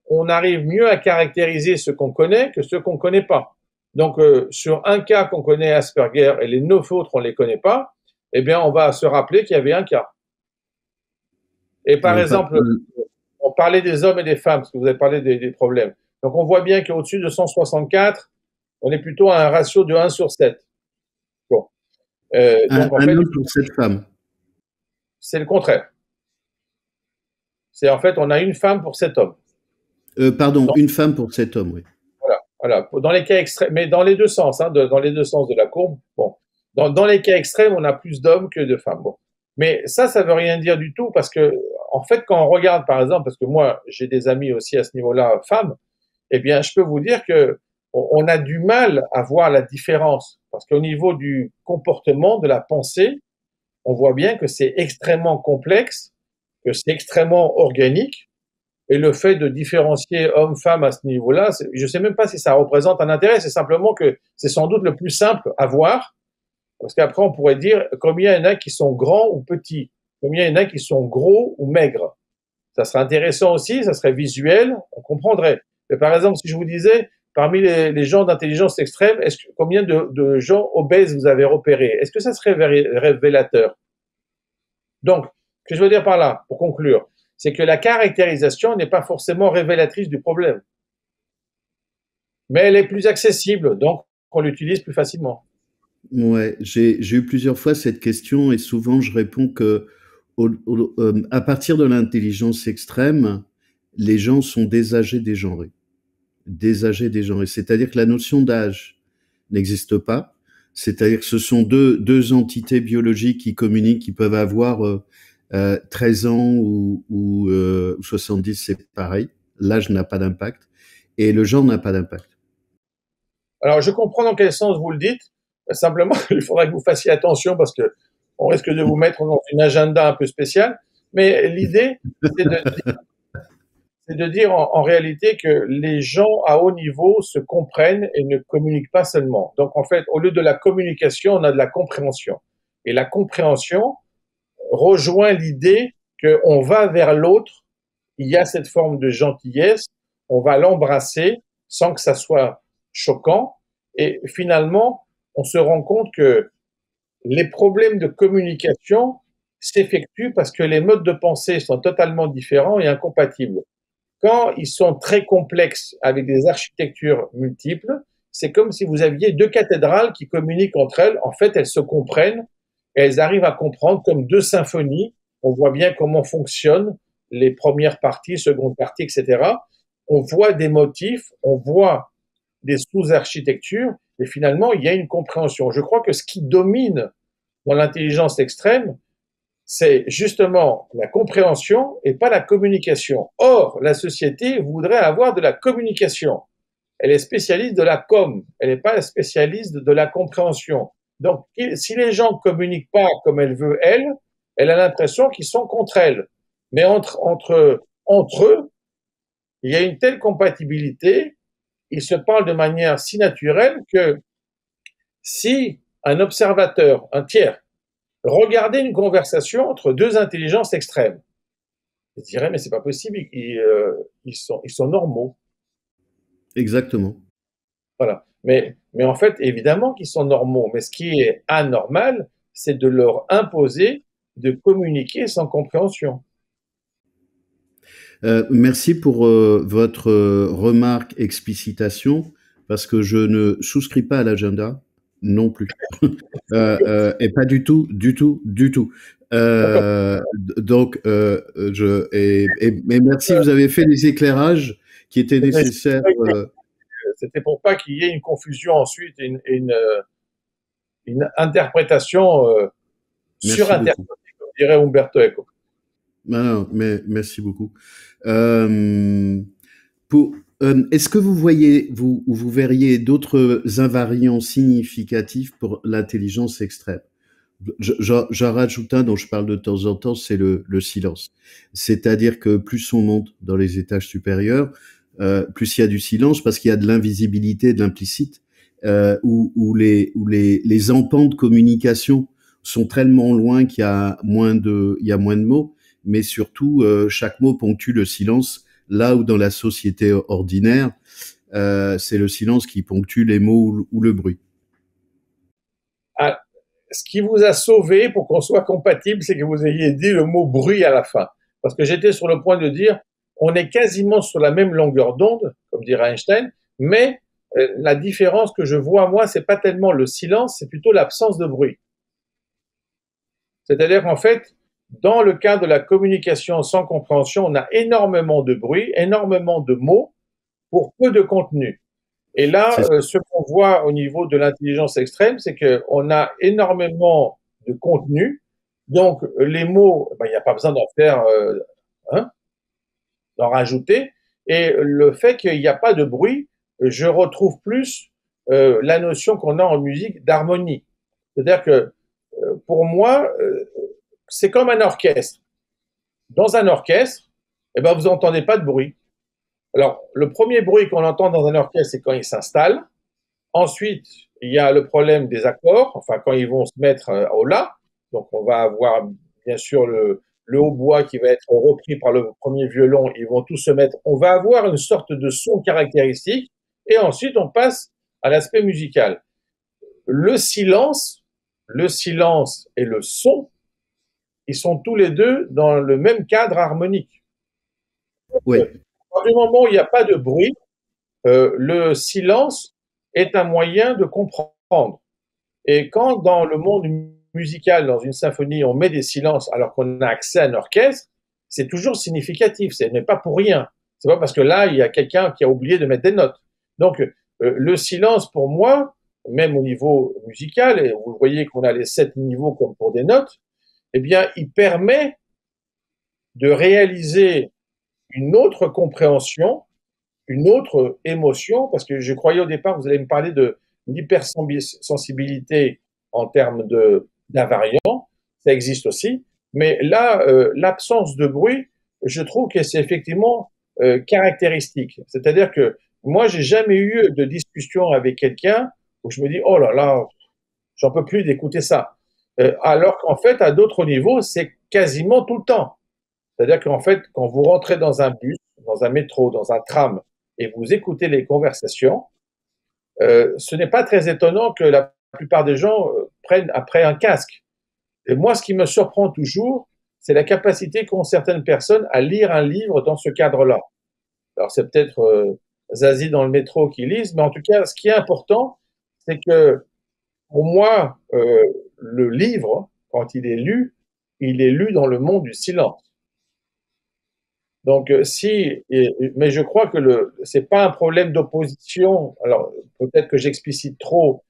on arrive mieux à caractériser ce qu'on connaît que ce qu'on ne connaît pas. Donc, sur un cas qu'on connaît Asperger et les 9 autres, on ne les connaît pas, eh bien, on va se rappeler qu'il y avait un cas. Et par exemple, on parlait des hommes et des femmes, parce que vous avez parlé des problèmes. Donc, on voit bien qu'au-dessus de 164, on est plutôt à un ratio de 1 sur 7. Bon. Donc, en fait, homme pour 7 femmes. C'est le contraire. C'est en fait, on a une femme pour 7 hommes. Pardon, une femme pour 7 hommes, oui. Voilà. Dans les cas extrêmes, mais dans les deux sens, hein, dans les deux sens de la courbe. Bon. Dans les cas extrêmes, on a plus d'hommes que de femmes. Bon. Mais ça veut rien dire du tout parce que, en fait, quand on regarde, par exemple, parce que moi, j'ai des amis aussi à ce niveau-là, femmes, eh bien, je peux vous dire que on a du mal à voir la différence parce qu'au niveau du comportement, de la pensée, on voit bien que c'est extrêmement complexe, que c'est extrêmement organique. Et le fait de différencier homme-femme à ce niveau-là, je ne sais même pas si ça représente un intérêt, c'est simplement que c'est sans doute le plus simple à voir, parce qu'après on pourrait dire combien il y en a qui sont grands ou petits, combien il y en a qui sont gros ou maigres. Ça serait intéressant aussi, ça serait visuel, on comprendrait. Mais par exemple, si je vous disais, parmi les gens d'intelligence extrême, combien de gens obèses vous avez repéré? Est-ce que ça serait révélateur? Donc, ce que je veux dire par là, pour conclure, c'est que la caractérisation n'est pas forcément révélatrice du problème. Mais elle est plus accessible, donc on l'utilise plus facilement. Ouais, j'ai eu plusieurs fois cette question et souvent je réponds que à partir de l'intelligence extrême, les gens sont désâgés, dégenrés. Désâgés, dégenrés. C'est-à-dire que la notion d'âge n'existe pas. C'est-à-dire que ce sont deux entités biologiques qui communiquent, qui peuvent avoir 13 ans ou 70, c'est pareil. L'âge n'a pas d'impact et le genre n'a pas d'impact. Alors, je comprends dans quel sens vous le dites. Simplement, il faudra que vous fassiez attention parce que on risque de vous mettre dans une agenda un peu spéciale. Mais l'idée, c'est de dire en réalité que les gens à haut niveau se comprennent et ne communiquent pas seulement. Donc, en fait, au lieu de la communication, on a de la compréhension. Et la compréhension rejoint l'idée qu'on va vers l'autre il y a cette forme de gentillesse, on va l'embrasser sans que ça soit choquant, et finalement, on se rend compte que les problèmes de communication s'effectuent parce que les modes de pensée sont totalement différents et incompatibles. Quand ils sont très complexes avec des architectures multiples, c'est comme si vous aviez deux cathédrales qui communiquent entre elles. En fait, elles se comprennent et elles arrivent à comprendre comme deux symphonies. On voit bien comment fonctionnent les premières parties, secondes parties, etc. On voit des motifs, on voit des sous-architectures et finalement, il y a une compréhension. Je crois que ce qui domine dans l'intelligence extrême, c'est justement la compréhension et pas la communication. Or, la société voudrait avoir de la communication. Elle est spécialiste de la com, elle n'est pas spécialiste de la compréhension. Donc, si les gens ne communiquent pas comme elle veut, elle a l'impression qu'ils sont contre elle. Mais entre eux, il y a une telle compatibilité, ils se parlent de manière si naturelle que si un observateur, un tiers, regardait une conversation entre deux intelligences extrêmes, je dirais, mais c'est pas possible, ils sont normaux. Exactement. Voilà. Mais en fait, évidemment qu'ils sont normaux, mais ce qui est anormal, c'est de leur imposer de communiquer sans compréhension. Merci pour votre remarque, explicitation, parce que je ne souscris pas à l'agenda non plus. Et pas du tout, du tout, du tout. Donc, mais merci, vous avez fait les éclairages qui étaient nécessaires. C'était pour pas qu'il y ait une confusion ensuite, une interprétation surinterprétée, comme dirait Umberto Eco. Non, mais merci beaucoup. Est-ce que vous verriez d'autres invariants significatifs pour l'intelligence extrême? J'en rajoute un dont je parle de temps en temps, c'est le silence. C'est-à-dire que plus on monte dans les étages supérieurs, plus il y a du silence parce qu'il y a de l'invisibilité, de l'implicite, où les empans de communication sont tellement loin qu'il y a moins de mots, mais surtout chaque mot ponctue le silence, là où dans la société ordinaire, c'est le silence qui ponctue les mots ou le bruit. Ah, ce qui vous a sauvé pour qu'on soit compatible, c'est que vous ayez dit le mot bruit à la fin. Parce que j'étais sur le point de dire, on est quasiment sur la même longueur d'onde, comme dirait Einstein, mais la différence que je vois, moi, c'est pas tellement le silence, c'est plutôt l'absence de bruit. C'est-à-dire qu'en fait, dans le cas de la communication sans compréhension, on a énormément de bruit, énormément de mots pour peu de contenu. Et là, ce qu'on voit au niveau de l'intelligence extrême, c'est qu'on a énormément de contenu. Donc, les mots, il n'y a pas besoin d'en faire, d'en rajouter. Et le fait qu'il n'y a pas de bruit, je retrouve plus la notion qu'on a en musique d'harmonie. C'est-à-dire que pour moi, c'est comme un orchestre. Dans un orchestre, eh ben, vous n'entendez pas de bruit. Alors, le premier bruit qu'on entend dans un orchestre, c'est quand il s'installe. Ensuite, il y a le problème des accords, enfin, quand ils vont se mettre au la. Donc, on va avoir, bien sûr, le hautbois qui va être repris par le premier violon. Ils vont tous se mettre. On va avoir une sorte de son caractéristique. Et ensuite, on passe à l'aspect musical. Le silence et le son, ils sont tous les deux dans le même cadre harmonique. Oui. À partir du moment où il n'y a pas de bruit, le silence est un moyen de comprendre. Et quand dans le monde musical, dans une symphonie, on met des silences alors qu'on a accès à un orchestre, c'est toujours significatif, ce n'est pas pour rien. C'est pas parce que là, il y a quelqu'un qui a oublié de mettre des notes. Donc, le silence, pour moi, même au niveau musical, et vous voyez qu'on a les 7 niveaux comme pour des notes, eh bien, il permet de réaliser une autre compréhension, une autre émotion, parce que je croyais au départ, vous allez me parler de l'hypersensibilité en termes d'invariants, ça existe aussi, mais là, l'absence de bruit, je trouve que c'est effectivement caractéristique. C'est-à-dire que moi, j'ai jamais eu de discussion avec quelqu'un où je me dis, oh là là, j'en peux plus d'écouter ça. Alors qu'en fait, à d'autres niveaux, c'est quasiment tout le temps. C'est-à-dire qu'en fait, quand vous rentrez dans un bus, dans un métro, dans un tram, et vous écoutez les conversations, ce n'est pas très étonnant que la plupart des gens prennent après un casque. Et moi, ce qui me surprend toujours, c'est la capacité qu'ont certaines personnes à lire un livre dans ce cadre-là. Alors, c'est peut-être Zazie dans le métro qui lisent, mais en tout cas, ce qui est important, c'est que pour moi, le livre, quand il est lu dans le monde du silence. Donc, mais je crois que c'est pas un problème d'opposition. Alors, peut-être que j'explicite trop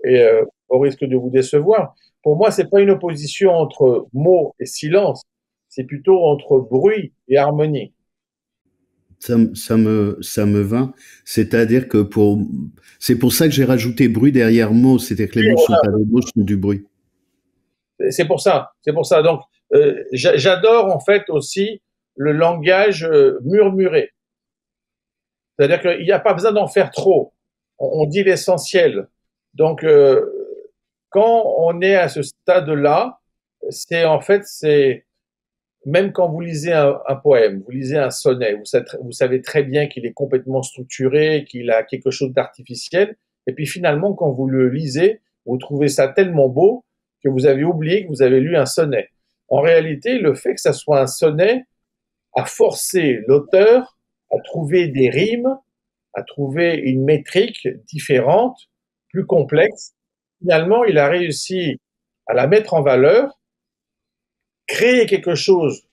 et au risque de vous décevoir. Pour moi, c'est pas une opposition entre mots et silence. C'est plutôt entre bruit et harmonie. Ça me va. C'est-à-dire que c'est pour ça que j'ai rajouté bruit derrière mots. C'est-à-dire que les mots ne sont pas des mots, sont du bruit. C'est pour ça. C'est pour ça. Donc, j'adore en fait aussi le langage murmuré. C'est-à-dire qu'il n'y a pas besoin d'en faire trop. On dit l'essentiel. Donc, quand on est à ce stade-là, c'est en fait, c'est même quand vous lisez un poème, vous lisez un sonnet, vous savez très bien qu'il est complètement structuré, qu'il a quelque chose d'artificiel. Et puis finalement, quand vous le lisez, vous trouvez ça tellement beau que vous avez oublié que vous avez lu un sonnet. En réalité, le fait que ça soit un sonnet a forcé l'auteur à trouver des rimes, à trouver une métrique différente, plus complexe. Finalement, il a réussi à la mettre en valeur, créer quelque chose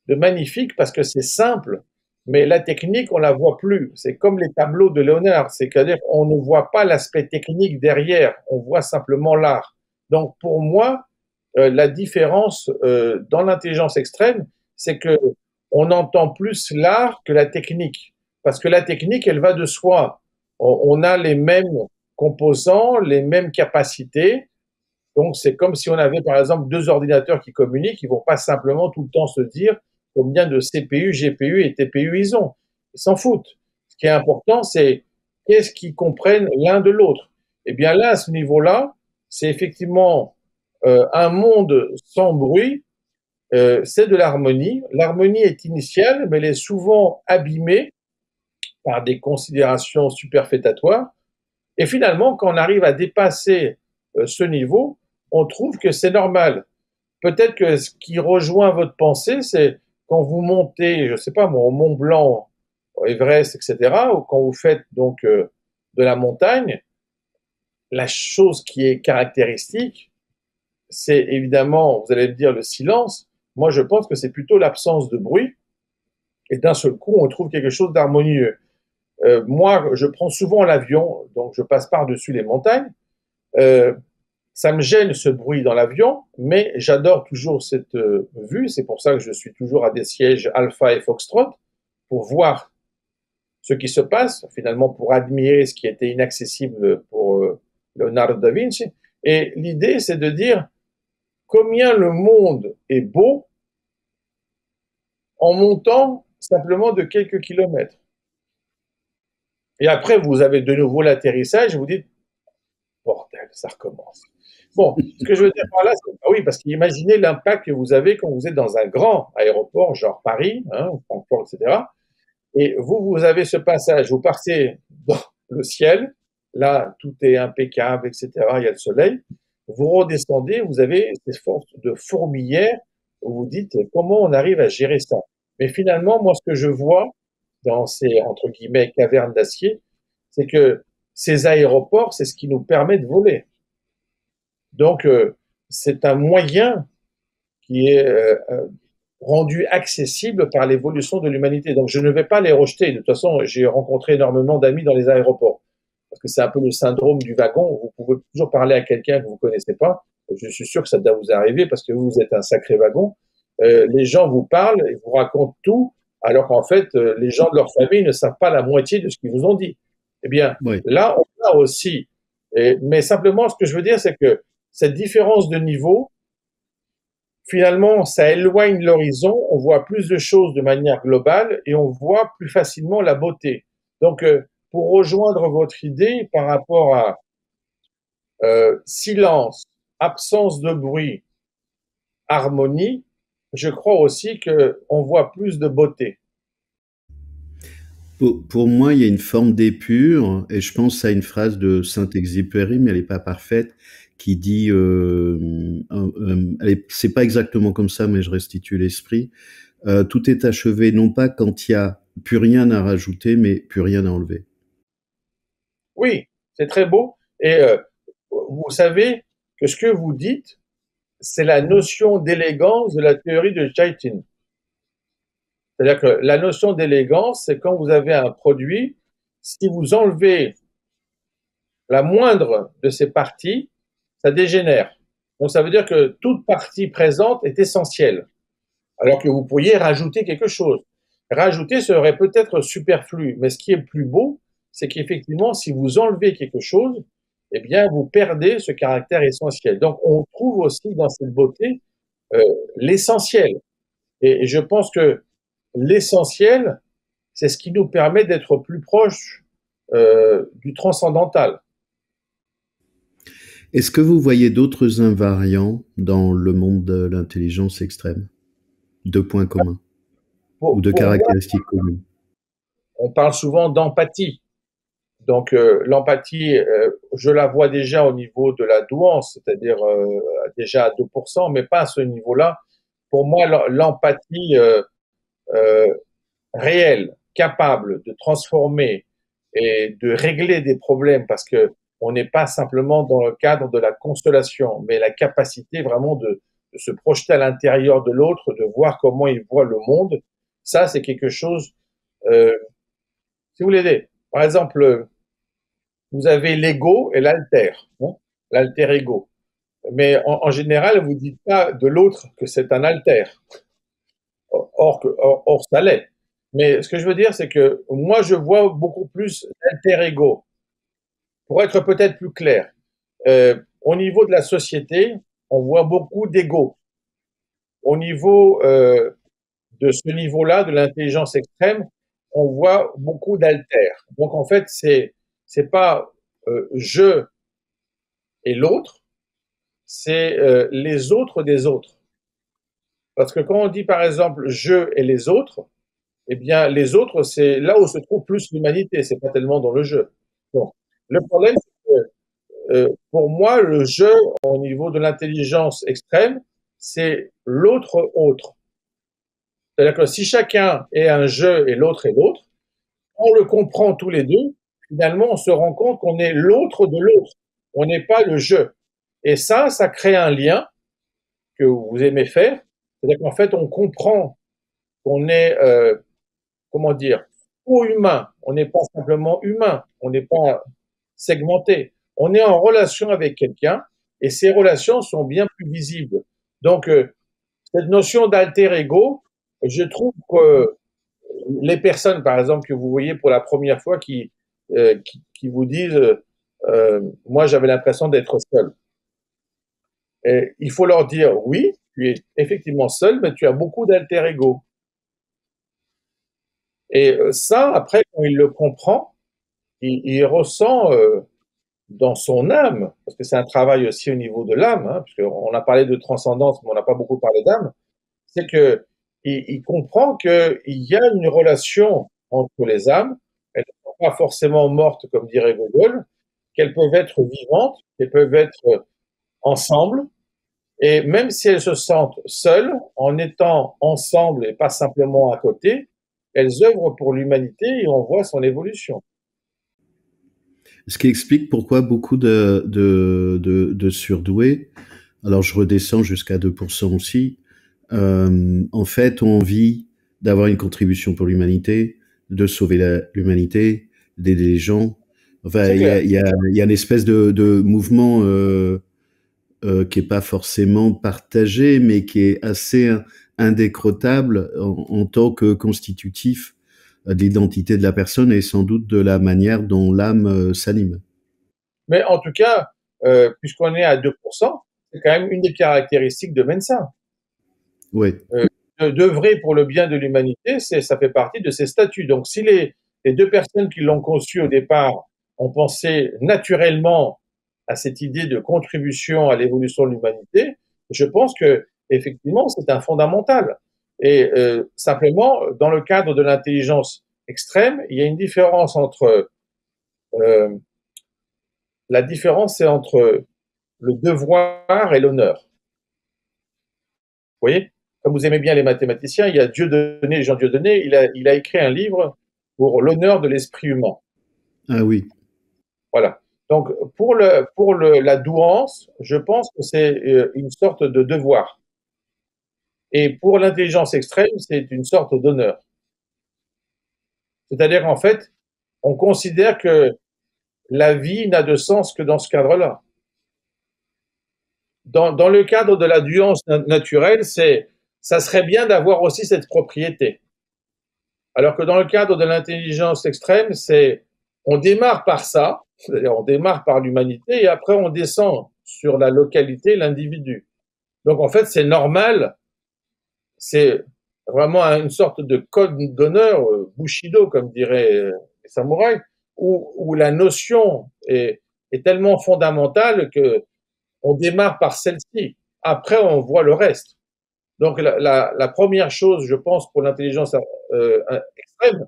de magnifique parce que c'est simple, mais la technique, on la voit plus. C'est comme les tableaux de Léonard, c'est-à-dire qu'on ne voit pas l'aspect technique derrière, on voit simplement l'art. Donc pour moi, la différence dans l'intelligence extrême, c'est que on entend plus l'art que la technique, parce que la technique, elle va de soi. On a les mêmes composants, les mêmes capacités, donc, c'est comme si on avait, par exemple, deux ordinateurs qui communiquent, ils vont pas simplement tout le temps se dire combien de CPU, GPU et TPU ils ont. Ils s'en foutent. Ce qui est important, c'est qu'est-ce qu'ils comprennent l'un de l'autre. Eh bien là, à ce niveau-là, c'est effectivement un monde sans bruit, c'est de l'harmonie. L'harmonie est initiale, mais elle est souvent abîmée par des considérations superfétatoires. Et finalement, quand on arrive à dépasser ce niveau, on trouve que c'est normal. Peut-être que ce qui rejoint votre pensée, c'est quand vous montez, je sais pas moi, au Mont Blanc, au Everest, etc., ou quand vous faites donc de la montagne, la chose qui est caractéristique, c'est évidemment, vous allez me dire, le silence. Moi, je pense que c'est plutôt l'absence de bruit. Et d'un seul coup, on trouve quelque chose d'harmonieux. Moi, je prends souvent l'avion, donc je passe par-dessus les montagnes. Euh, Ça me gêne ce bruit dans l'avion, mais j'adore toujours cette vue. C'est pour ça que je suis toujours à des sièges Alpha et Foxtrot pour voir ce qui se passe, finalement pour admirer ce qui était inaccessible pour Leonardo da Vinci. Et l'idée, c'est de dire combien le monde est beau en montant simplement de quelques kilomètres. Et après, vous avez de nouveau l'atterrissage et vous dites, bordel, ça recommence. Bon, ce que je veux dire par là, c'est, oui, parce qu'imaginez l'impact que vous avez quand vous êtes dans un grand aéroport, genre Paris, hein, Francfort, etc. Et vous avez ce passage, vous partez dans le ciel, là, tout est impeccable, etc. Il y a le soleil. Vous redescendez, vous avez ces forces de fourmilière, où vous dites, comment on arrive à gérer ça? Mais finalement, moi, ce que je vois dans ces, entre guillemets, cavernes d'acier, c'est que ces aéroports, c'est ce qui nous permet de voler. Donc, c'est un moyen qui est rendu accessible par l'évolution de l'humanité. Donc, je ne vais pas les rejeter. De toute façon, j'ai rencontré énormément d'amis dans les aéroports. Parce que c'est un peu le syndrome du wagon. Vous pouvez toujours parler à quelqu'un que vous ne connaissez pas. Je suis sûr que ça doit vous arriver parce que vous êtes un sacré wagon. Les gens vous parlent et vous racontent tout, alors qu'en fait, les gens de leur famille ne savent pas la moitié de ce qu'ils vous ont dit. Eh bien, Oui. là, on a aussi. Mais simplement, ce que je veux dire, c'est que cette différence de niveau, finalement, ça éloigne l'horizon, on voit plus de choses de manière globale et on voit plus facilement la beauté. Donc, pour rejoindre votre idée par rapport à silence, absence de bruit, harmonie, je crois aussi qu'on voit plus de beauté. Pour moi, il y a une forme d'épure, et je pense à une phrase de Saint-Exupéry, mais elle n'est pas parfaite, qui dit, c'est pas exactement comme ça, mais je restitue l'esprit, tout est achevé non pas quand il y a plus rien à rajouter, mais plus rien à enlever. Oui, c'est très beau. Et vous savez que ce que vous dites, c'est la notion d'élégance de la théorie de Chaitin. C'est-à-dire que la notion d'élégance, c'est quand vous avez un produit, si vous enlevez la moindre de ces parties, ça dégénère. Donc ça veut dire que toute partie présente est essentielle, alors que vous pourriez rajouter quelque chose. Rajouter serait peut-être superflu, mais ce qui est le plus beau, c'est qu'effectivement, si vous enlevez quelque chose, eh bien, vous perdez ce caractère essentiel. Donc, on trouve aussi dans cette beauté euh, l'essentiel. Et je pense que l'essentiel, c'est ce qui nous permet d'être plus proche du transcendantal. Est-ce que vous voyez d'autres invariants dans le monde de l'intelligence extrême, de points communs ou de Pour moi, caractéristiques communes? on parle souvent d'empathie. Donc l'empathie, je la vois déjà au niveau de la douance, c'est-à-dire déjà à 2%, mais pas à ce niveau-là. Pour moi, l'empathie euh, réelle, capable de transformer et de régler des problèmes, parce que on n'est pas simplement dans le cadre de la consolation, mais la capacité vraiment de se projeter à l'intérieur de l'autre, de voir comment il voit le monde. Ça, c'est quelque chose. Si vous voulez, par exemple, vous avez l'ego et l'alter, hein, l'alter ego. Mais en général, vous dites pas de l'autre que c'est un alter. Or, ça l'est. Mais ce que je veux dire, c'est que moi, je vois beaucoup plus d'alter ego. Pour être peut-être plus clair, au niveau de la société, on voit beaucoup d'ego. Au niveau de ce niveau-là, de l'intelligence extrême, on voit beaucoup d'alter. Donc en fait, c'est pas je et l'autre, c'est les autres des autres. Parce que quand on dit par exemple je et les autres, eh bien les autres, c'est là où se trouve plus l'humanité, c'est pas tellement dans le jeu. Bon. Le problème, c'est que pour moi, le jeu au niveau de l'intelligence extrême, c'est l'autre autre. C'est-à-dire que si chacun est un jeu et l'autre est l'autre, on le comprend tous les deux, finalement on se rend compte qu'on est l'autre de l'autre. On n'est pas le jeu. Et ça crée un lien que vous aimez faire. C'est-à-dire qu'en fait, on comprend qu'on est, comment dire, co-humain. On n'est pas simplement humain. On n'est pas segmenté. On est en relation avec quelqu'un et ces relations sont bien plus visibles. Donc, cette notion d'alter ego, je trouve que les personnes, par exemple, que vous voyez pour la première fois qui vous disent moi, j'avais l'impression d'être seul. Et il faut leur dire oui, tu es effectivement seul, mais tu as beaucoup d'alter ego. Et ça, après, quand il le comprend, il ressent dans son âme, parce que c'est un travail aussi au niveau de l'âme, hein, puisqu'on a parlé de transcendance, mais on n'a pas beaucoup parlé d'âme, c'est que il comprend qu'il y a une relation entre les âmes, elles ne sont pas forcément mortes, comme dirait Gogol, qu'elles peuvent être vivantes, qu'elles peuvent être ensemble, et même si elles se sentent seules, en étant ensemble et pas simplement à côté, elles œuvrent pour l'humanité et on voit son évolution. Ce qui explique pourquoi beaucoup de surdoués, alors je redescends jusqu'à 2% aussi, en fait ont envie d'avoir une contribution pour l'humanité, de sauver l'humanité, d'aider les gens. Enfin, C'est clair. il y a une espèce de mouvement qui est pas forcément partagé, mais qui est assez indécrottable en tant que constitutif de l'identité de la personne et sans doute de la manière dont l'âme s'anime. Mais en tout cas, puisqu'on est à 2%, c'est quand même une des caractéristiques de Mensa. Oui. D'œuvrer pour le bien de l'humanité, ça fait partie de ses statuts. Donc si les deux personnes qui l'ont conçu au départ ont pensé naturellement à cette idée de contribution à l'évolution de l'humanité, je pense que effectivement, c'est un fondamental. Et simplement, dans le cadre de l'intelligence extrême, il y a une différence entre la différence, c'est entre le devoir et l'honneur. Vous voyez, comme vous aimez bien les mathématiciens, il y a Dieudonné, Jean Dieudonné, il a écrit un livre pour l'honneur de l'esprit humain. Ah oui. Voilà. Donc, la douance, je pense que c'est une sorte de devoir. Et pour l'intelligence extrême, c'est une sorte d'honneur. C'est-à-dire qu'en fait, on considère que la vie n'a de sens que dans ce cadre-là. Dans le cadre de la douance naturelle, ça serait bien d'avoir aussi cette propriété. Alors que dans le cadre de l'intelligence extrême, on démarre par ça, c'est-à-dire on démarre par l'humanité et après on descend sur la localité, l'individu. Donc en fait, c'est normal, c'est vraiment une sorte de code d'honneur, Bushido, comme diraient les samouraïs, où la notion est tellement fondamentale que on démarre par celle-ci. Après, on voit le reste. Donc, la première chose, je pense, pour l'intelligence extrême,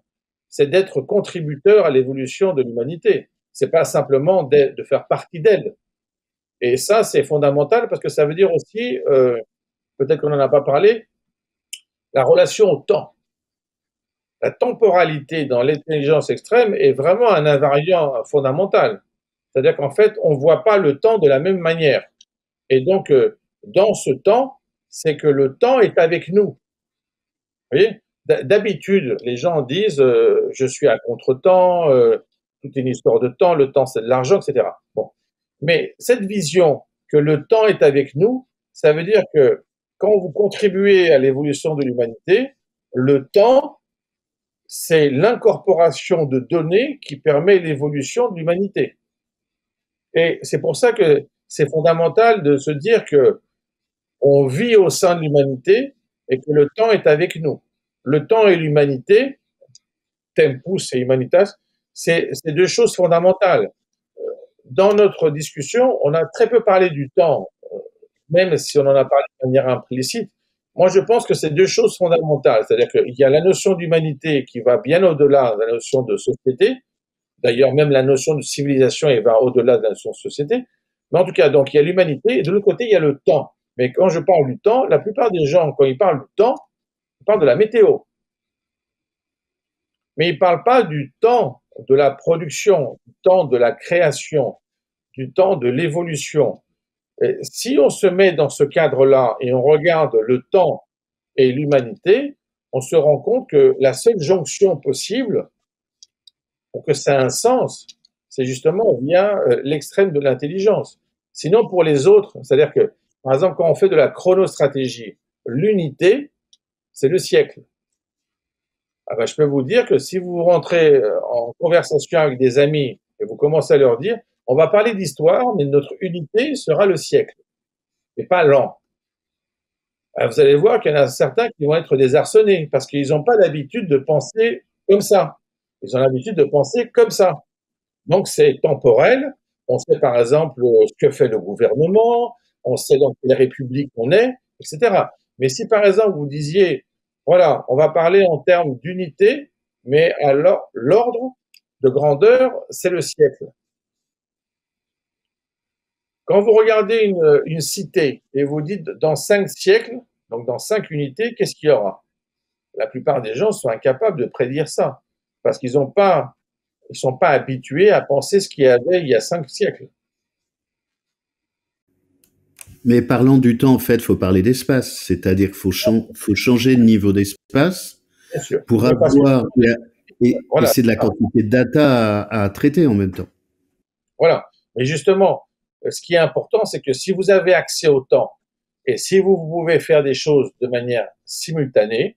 c'est d'être contributeur à l'évolution de l'humanité. C'est pas simplement de faire partie d'elle. Et ça, c'est fondamental parce que ça veut dire aussi, peut-être qu'on n'en a pas parlé, la relation au temps. La temporalité dans l'intelligence extrême est vraiment un invariant fondamental. C'est-à-dire qu'en fait, on ne voit pas le temps de la même manière. Et donc, dans ce temps, c'est que le temps est avec nous. Vous voyez, d'habitude, les gens disent je suis à contre-temps, tout est une histoire de temps, le temps c'est de l'argent, etc. Bon. Mais cette vision que le temps est avec nous, ça veut dire que quand vous contribuez à l'évolution de l'humanité, le temps, c'est l'incorporation de données qui permet l'évolution de l'humanité. Et c'est pour ça que c'est fondamental de se dire que on vit au sein de l'humanité et que le temps est avec nous. Le temps et l'humanité, tempus et humanitas, c'est deux choses fondamentales. Dans notre discussion, on a très peu parlé du temps, même si on en a parlé de manière implicite. Moi, je pense que c'est deux choses fondamentales. C'est-à-dire qu'il y a la notion d'humanité qui va bien au-delà de la notion de société. D'ailleurs, même la notion de civilisation, elle va au-delà de la notion de société. Mais en tout cas, donc, il y a l'humanité et de l'autre côté, il y a le temps. Mais quand je parle du temps, la plupart des gens, quand ils parlent du temps, ils parlent de la météo. Mais ils ne parlent pas du temps de la production, du temps de la création, du temps de l'évolution. Et si on se met dans ce cadre-là et on regarde le temps et l'humanité, on se rend compte que la seule jonction possible pour que ça ait un sens, c'est justement via l'extrême de l'intelligence. Sinon, pour les autres, c'est-à-dire que, par exemple, quand on fait de la chronostratégie, l'unité, c'est le siècle. Ah ben, je peux vous dire que si vous rentrez en conversation avec des amis et vous commencez à leur dire, on va parler d'histoire, mais notre unité sera le siècle, et pas l'an. Vous allez voir qu'il y en a certains qui vont être désarçonnés parce qu'ils n'ont pas l'habitude de penser comme ça. Ils ont l'habitude de penser comme ça. Donc, c'est temporel. On sait, par exemple, ce que fait le gouvernement, on sait dans quelle république on est, etc. Mais si, par exemple, vous disiez, voilà, on va parler en termes d'unité, mais alors, l'ordre de grandeur, c'est le siècle. Quand vous regardez une cité et vous dites dans 5 siècles, donc dans 5 unités, qu'est-ce qu'il y aura? La plupart des gens sont incapables de prédire ça parce qu'ils ne sont pas habitués à penser ce qu'il y avait il y a 5 siècles. Mais parlant du temps, en fait, il faut parler d'espace, c'est-à-dire qu'il faut changer de niveau d'espace pour avoir et c'est de la quantité de data à traiter en même temps. Voilà. Et justement, ce qui est important, c'est que si vous avez accès au temps et si vous pouvez faire des choses de manière simultanée,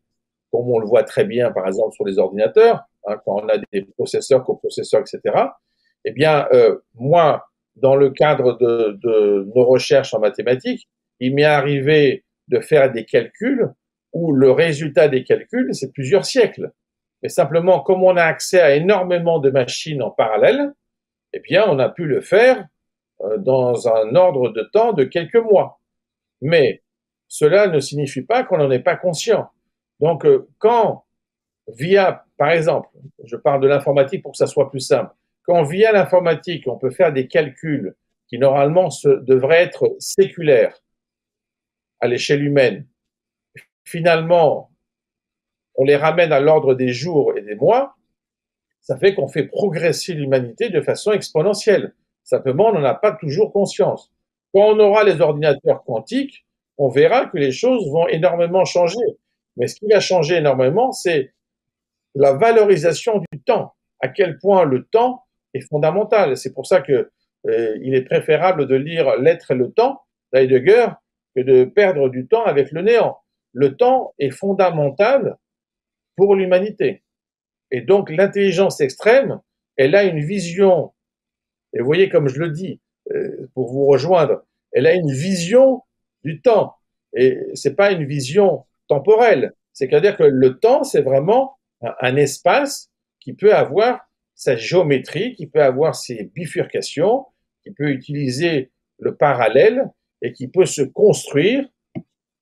comme on le voit très bien, par exemple, sur les ordinateurs, hein, quand on a des processeurs, coprocesseurs, etc., eh bien, moi, dans le cadre de nos recherches en mathématiques, il m'est arrivé de faire des calculs où le résultat des calculs, c'est plusieurs siècles. Mais simplement, comme on a accès à énormément de machines en parallèle, eh bien, on a pu le faire dans un ordre de temps de quelques mois. Mais cela ne signifie pas qu'on n'en est pas conscient. Donc, quand via, par exemple, je parle de l'informatique pour que ça soit plus simple, quand via l'informatique, on peut faire des calculs qui normalement devraient être séculaires à l'échelle humaine, finalement, on les ramène à l'ordre des jours et des mois, ça fait qu'on fait progresser l'humanité de façon exponentielle. Simplement, on n'en a pas toujours conscience. Quand on aura les ordinateurs quantiques, on verra que les choses vont énormément changer. Mais ce qui va changer énormément, c'est la valorisation du temps. À quel point le temps est fondamental. C'est pour ça que il est préférable de lire L'être et le temps d'Heidegger que de perdre du temps avec le néant. Le temps est fondamental pour l'humanité. Et donc l'intelligence extrême, elle a une vision, et vous voyez comme je le dis, pour vous rejoindre, elle a une vision du temps. Et c'est pas une vision temporelle. C'est-à-dire que le temps, c'est vraiment un espace qui peut avoir sa géométrie, qui peut avoir ses bifurcations, qui peut utiliser le parallèle et qui peut se construire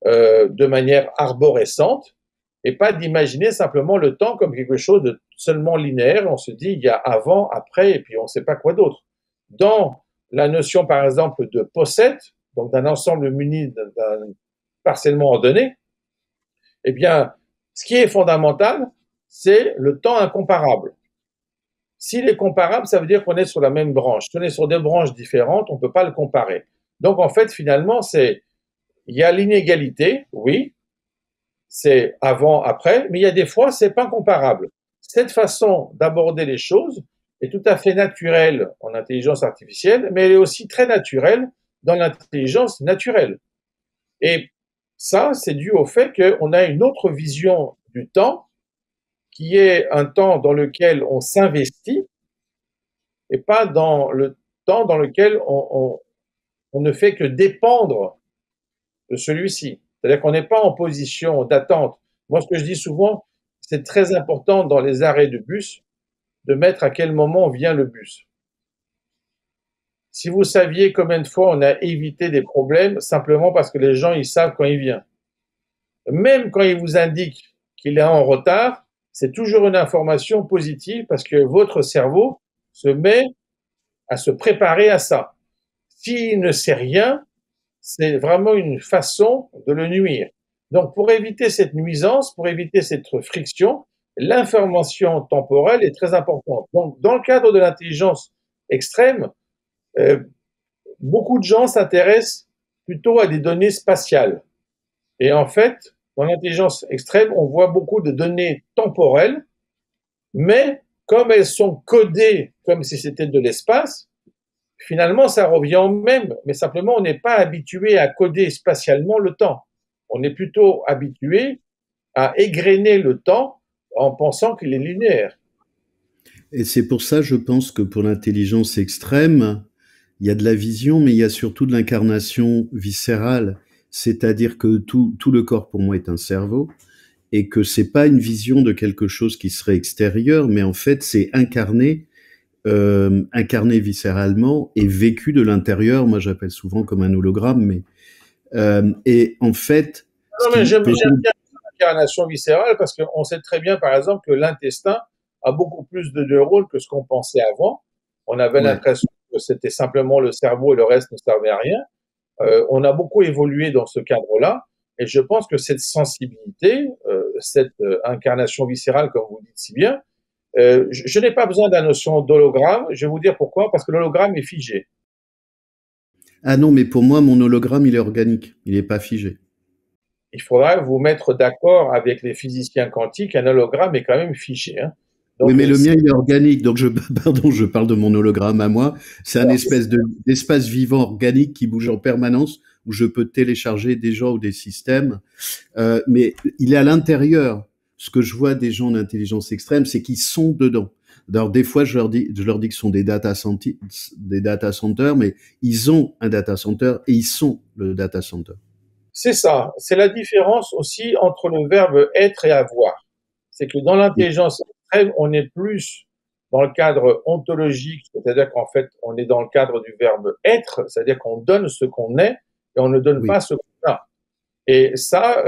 de manière arborescente et pas d'imaginer simplement le temps comme quelque chose de seulement linéaire. On se dit il y a avant, après et puis on ne sait pas quoi d'autre. Dans la notion par exemple de possède, donc d'un ensemble muni d'un partiellement ordonné, eh bien, ce qui est fondamental, c'est le temps incomparable. S'il est comparable, ça veut dire qu'on est sur la même branche. Si on est sur des branches différentes, on ne peut pas le comparer. Donc, en fait, finalement, il y a l'inégalité, oui, c'est avant, après, mais il y a des fois, c'est pas comparable. Cette façon d'aborder les choses est tout à fait naturelle en intelligence artificielle, mais elle est aussi très naturelle dans l'intelligence naturelle. Et ça, c'est dû au fait qu'on a une autre vision du temps, qui est un temps dans lequel on s'investit, et pas dans le temps dans lequel on ne fait que dépendre de celui-ci. C'est-à-dire qu'on n'est pas en position d'attente. Moi, ce que je dis souvent, c'est très important dans les arrêts de bus de mettre à quel moment vient le bus. Si vous saviez combien de fois on a évité des problèmes simplement parce que les gens, ils savent quand il vient. Même quand il vous indique qu'il est en retard, c'est toujours une information positive parce que votre cerveau se met à se préparer à ça. S'il ne sait rien, c'est vraiment une façon de le nuire. Donc, pour éviter cette nuisance, pour éviter cette friction, l'information temporelle est très importante. Donc, dans le cadre de l'intelligence extrême, beaucoup de gens s'intéressent plutôt à des données spatiales. Et en fait, dans l'intelligence extrême, on voit beaucoup de données temporelles, mais comme elles sont codées comme si c'était de l'espace, finalement, ça revient au même, mais simplement, on n'est pas habitué à coder spatialement le temps. On est plutôt habitué à égrener le temps en pensant qu'il est linéaire. Et c'est pour ça, je pense que pour l'intelligence extrême, il y a de la vision, mais il y a surtout de l'incarnation viscérale. C'est-à-dire que tout le corps, pour moi, est un cerveau, et que c'est pas une vision de quelque chose qui serait extérieur, mais en fait, c'est incarné viscéralement et vécu de l'intérieur. Moi, j'appelle souvent comme un hologramme, mais et en fait, Non, mais j'aime bien l'incarnation viscérale parce qu'on sait très bien, par exemple, que l'intestin a beaucoup plus de neurones que ce qu'on pensait avant. On avait l'impression que c'était simplement le cerveau et le reste ne servait à rien. On a beaucoup évolué dans ce cadre-là, et je pense que cette sensibilité, cette incarnation viscérale, comme vous dites si bien, je n'ai pas besoin de la notion d'hologramme. Je vais vous dire pourquoi, parce que l'hologramme est figé. Ah non, mais pour moi, mon hologramme, il est organique, il n'est pas figé. Il faudra vous mettre d'accord avec les physiciens quantiques, un hologramme est quand même figé. Hein. Donc, oui, mais le mien, il est organique, donc pardon, je parle de mon hologramme à moi. C'est un espèce d'espace vivant organique qui bouge en permanence, où je peux télécharger des gens ou des systèmes. Mais il est à l'intérieur. Ce que je vois des gens d'intelligence extrême, c'est qu'ils sont dedans. Alors, des fois, je leur dis que ce sont des data centers, mais ils ont un data center et ils sont le data center. C'est ça. C'est la différence aussi entre le verbe être et avoir. C'est que dans l'intelligence extrême, on est plus dans le cadre ontologique, c'est-à-dire qu'en fait, on est dans le cadre du verbe être, c'est-à-dire qu'on donne ce qu'on est et on ne donne pas ce qu'on a. Et ça,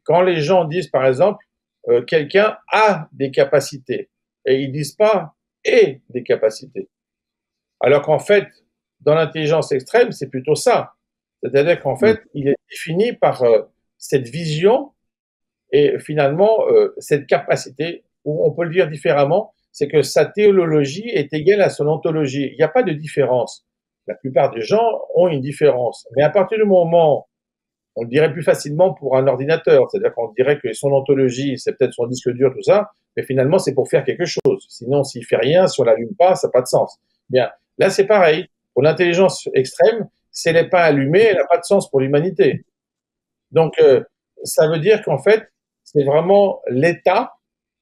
quand les gens disent, par exemple, quelqu'un a des capacités, et ils disent pas et des capacités. Alors qu'en fait, dans l'intelligence extrême, c'est plutôt ça. C'est-à-dire qu'en Oui. fait, il est défini par cette vision et finalement cette capacité, ou on peut le dire différemment, c'est que sa théologie est égale à son ontologie. Il n'y a pas de différence. La plupart des gens ont une différence. Mais à partir du moment, on le dirait plus facilement pour un ordinateur, c'est-à-dire qu'on dirait que son ontologie, c'est peut-être son disque dur, tout ça, mais finalement, c'est pour faire quelque chose. Sinon, s'il fait rien, si on l'allume pas, ça n'a pas de sens. Bien, là, c'est pareil. Pour l'intelligence extrême, si elle n'est pas allumée, elle n'a pas de sens pour l'humanité. Donc, ça veut dire qu'en fait, c'est vraiment l'état,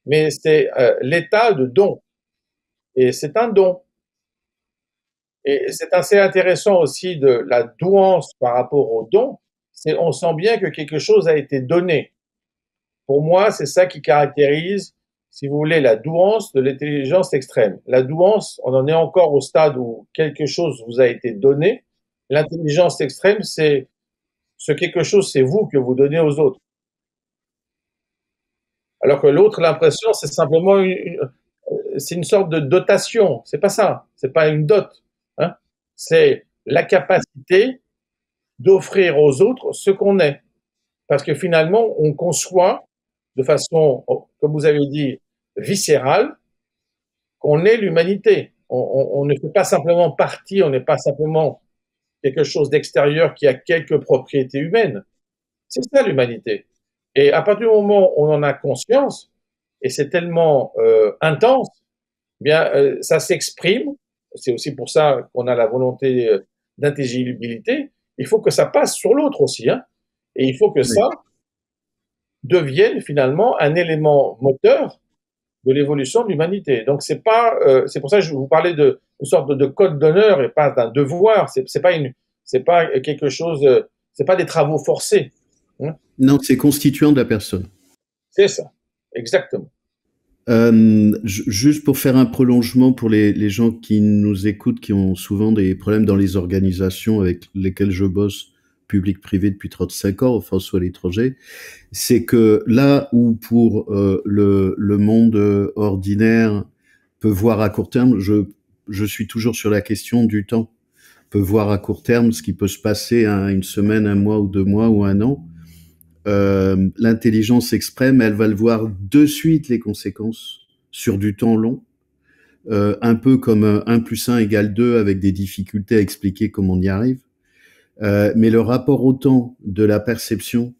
mais c'est l'état de don. Et c'est un don. Et c'est assez intéressant aussi de la douance par rapport au don. C'est, on sent bien que quelque chose a été donné. Pour moi, c'est ça qui caractérise, si vous voulez, la douance de l'intelligence extrême. La douance, on en est encore au stade où quelque chose vous a été donné. L'intelligence extrême, c'est ce quelque chose, c'est vous que vous donnez aux autres. Alors que l'autre, l'impression, c'est simplement c'est une sorte de dotation. C'est pas ça. C'est pas une dot. Hein. C'est la capacité d'offrir aux autres ce qu'on est. Parce que finalement, on conçoit de façon, comme vous avez dit, viscérale, qu'on est l'humanité. On ne fait pas simplement partie, on n'est pas simplement quelque chose d'extérieur qui a quelques propriétés humaines. C'est ça l'humanité. Et à partir du moment où on en a conscience, et c'est tellement intense, eh bien ça s'exprime. C'est aussi pour ça qu'on a la volonté d'intelligibilité. Il faut que ça passe sur l'autre aussi, hein. Et il faut que Oui. ça devienne finalement un élément moteur de l'évolution de l'humanité. Donc c'est pas, c'est pour ça que je vous parlais de une sorte de code d'honneur et pas d'un devoir. C'est pas quelque chose, c'est pas des travaux forcés. Hein. Non, c'est constituant de la personne. C'est ça, exactement. Juste pour faire un prolongement pour les gens qui nous écoutent, qui ont souvent des problèmes dans les organisations avec lesquelles je bosse, public-privé depuis 35 ans, enfin soit à l'étranger, c'est que là où pour le monde ordinaire peut voir à court terme, je suis toujours sur la question du temps, peut voir à court terme ce qui peut se passer une semaine, un mois ou 2 mois ou un an. L'intelligence extrême, elle va le voir de suite les conséquences sur du temps long, un peu comme 1 + 1 = 2 avec des difficultés à expliquer comment on y arrive. Mais le rapport au temps de la perception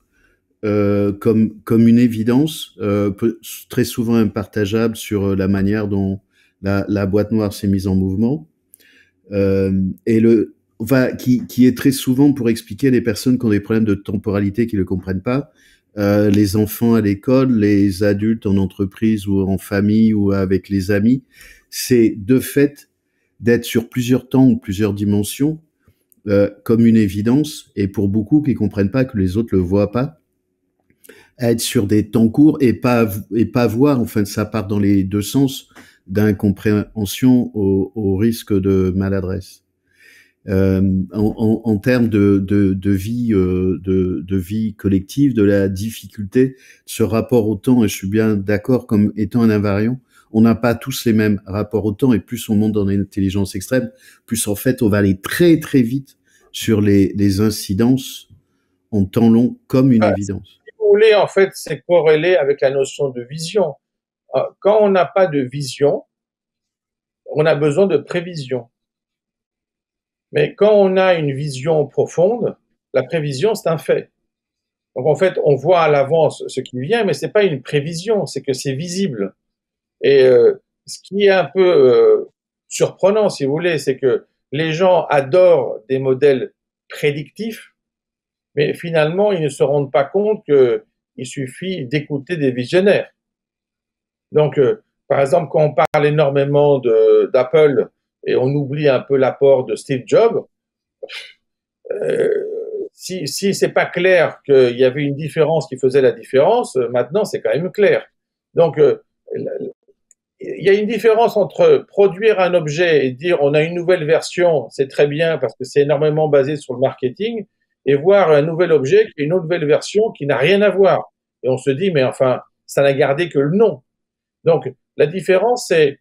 comme une évidence peut très souvent impartageable sur la manière dont la boîte noire s'est mise en mouvement et qui est très souvent pour expliquer les personnes qui ont des problèmes de temporalité qui ne le comprennent pas, les enfants à l'école, les adultes en entreprise ou en famille ou avec les amis, c'est de fait d'être sur plusieurs temps ou plusieurs dimensions comme une évidence, et pour beaucoup qui comprennent pas que les autres le voient pas, être sur des temps courts et pas voir, enfin ça part dans les deux sens, d'incompréhension au risque de maladresse. En termes de vie collective, de la difficulté, ce rapport au temps, et je suis bien d'accord comme étant un invariant, on n'a pas tous les mêmes rapports au temps, et plus on monte dans l'intelligence extrême, plus en fait on va aller très très vite sur les incidences en temps long comme une évidence. Si vous voulez, en fait, c'est corrélé avec la notion de vision. Quand on n'a pas de vision, on a besoin de prévision. Mais quand on a une vision profonde, la prévision, c'est un fait. Donc en fait, on voit à l'avance ce qui vient, mais c'est pas une prévision, c'est que c'est visible. Et ce qui est un peu surprenant, si vous voulez, c'est que les gens adorent des modèles prédictifs, mais finalement, ils ne se rendent pas compte qu'il suffit d'écouter des visionnaires. Donc, par exemple, quand on parle énormément d'Apple et on oublie un peu l'apport de Steve Jobs, euh, si c'est pas clair qu'il y avait une différence qui faisait la différence, maintenant c'est quand même clair. Donc, il y a une différence entre produire un objet et dire on a une nouvelle version, c'est très bien parce que c'est énormément basé sur le marketing, et voir un nouvel objet qui est une nouvelle version qui n'a rien à voir. Et on se dit, mais enfin, ça n'a gardé que le nom. Donc, la différence, c'est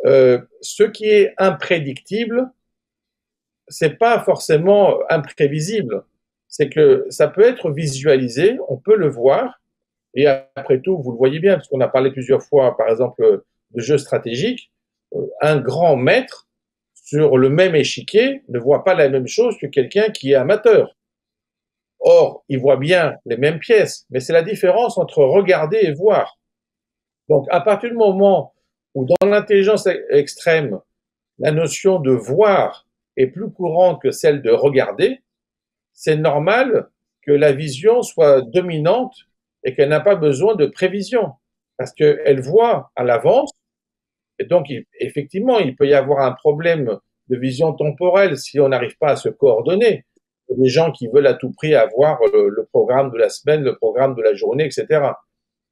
ce qui est imprédictible, c'est pas forcément imprévisible. C'est que ça peut être visualisé, on peut le voir, et après tout, vous le voyez bien, parce qu'on a parlé plusieurs fois, par exemple, de jeux stratégiques, un grand maître, sur le même échiquier, ne voit pas la même chose que quelqu'un qui est amateur. Or, il voit bien les mêmes pièces, mais c'est la différence entre regarder et voir. Donc, à partir du moment où dans l'intelligence extrême, la notion de voir est plus courante que celle de regarder, c'est normal que la vision soit dominante et qu'elle n'a pas besoin de prévision, parce qu'elle voit à l'avance, et donc effectivement, il peut y avoir un problème de vision temporelle si on n'arrive pas à se coordonner. Il y a des gens qui veulent à tout prix avoir le programme de la semaine, le programme de la journée, etc.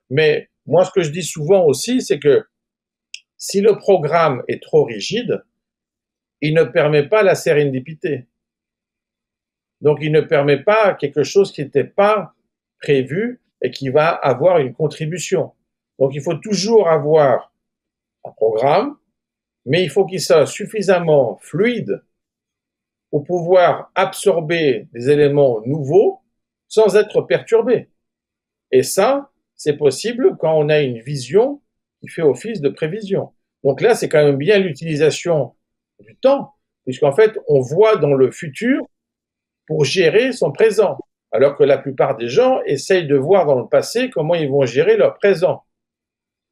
Mais moi, ce que je dis souvent aussi, c'est que si le programme est trop rigide, il ne permet pas la sérendipité. Donc, il ne permet pas quelque chose qui n'était pas prévu et qui va avoir une contribution. Donc, il faut toujours avoir un programme, mais il faut qu'il soit suffisamment fluide pour pouvoir absorber des éléments nouveaux sans être perturbé. Et ça, c'est possible quand on a une vision qui fait office de prévision. Donc là, c'est quand même bien l'utilisation du temps, puisqu'en fait, on voit dans le futur pour gérer son présent, alors que la plupart des gens essayent de voir dans le passé comment ils vont gérer leur présent.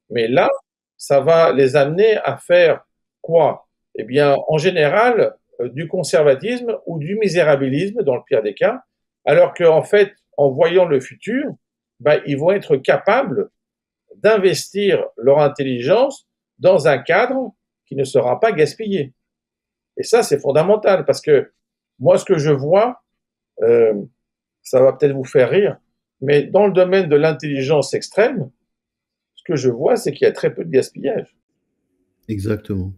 Mais là, ça va les amener à faire quoi? Eh bien, en général, du conservatisme ou du misérabilisme, dans le pire des cas, alors qu'en fait, en voyant le futur, ben, ils vont être capables d'investir leur intelligence dans un cadre qui ne sera pas gaspillé. Et ça, c'est fondamental, parce que moi, ce que je vois, ça va peut-être vous faire rire, mais dans le domaine de l'intelligence extrême, ce que je vois, c'est qu'il y a très peu de gaspillage. Exactement.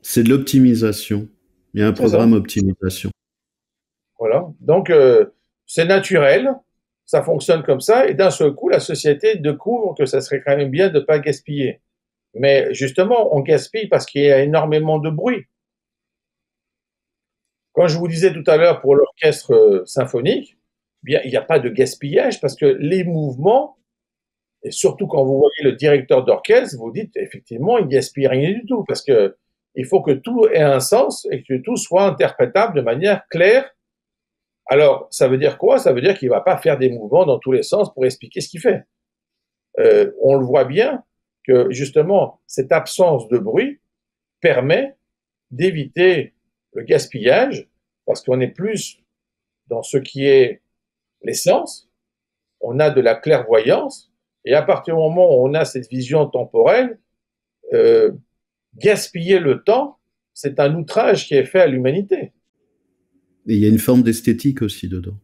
C'est de l'optimisation. Il y a un programme optimisation. Voilà. Donc, c'est naturel, ça fonctionne comme ça, et d'un seul coup, la société découvre que ça serait quand même bien de ne pas gaspiller. Mais justement, on gaspille parce qu'il y a énormément de bruit. Quand je vous disais tout à l'heure pour l'orchestre symphonique, bien, il n'y a pas de gaspillage parce que les mouvements, et surtout quand vous voyez le directeur d'orchestre, vous dites effectivement, il ne gaspille rien du tout parce que il faut que tout ait un sens et que tout soit interprétable de manière claire. Alors, ça veut dire quoi? Ça veut dire qu'il ne va pas faire des mouvements dans tous les sens pour expliquer ce qu'il fait. On le voit bien que justement, cette absence de bruit permet d'éviter le gaspillage parce qu'on est plus dans ce qui est l'essence, on a de la clairvoyance, et à partir du moment où on a cette vision temporelle, gaspiller le temps, c'est un outrage qui est fait à l'humanité. Et il y a une forme d'esthétique aussi dedans.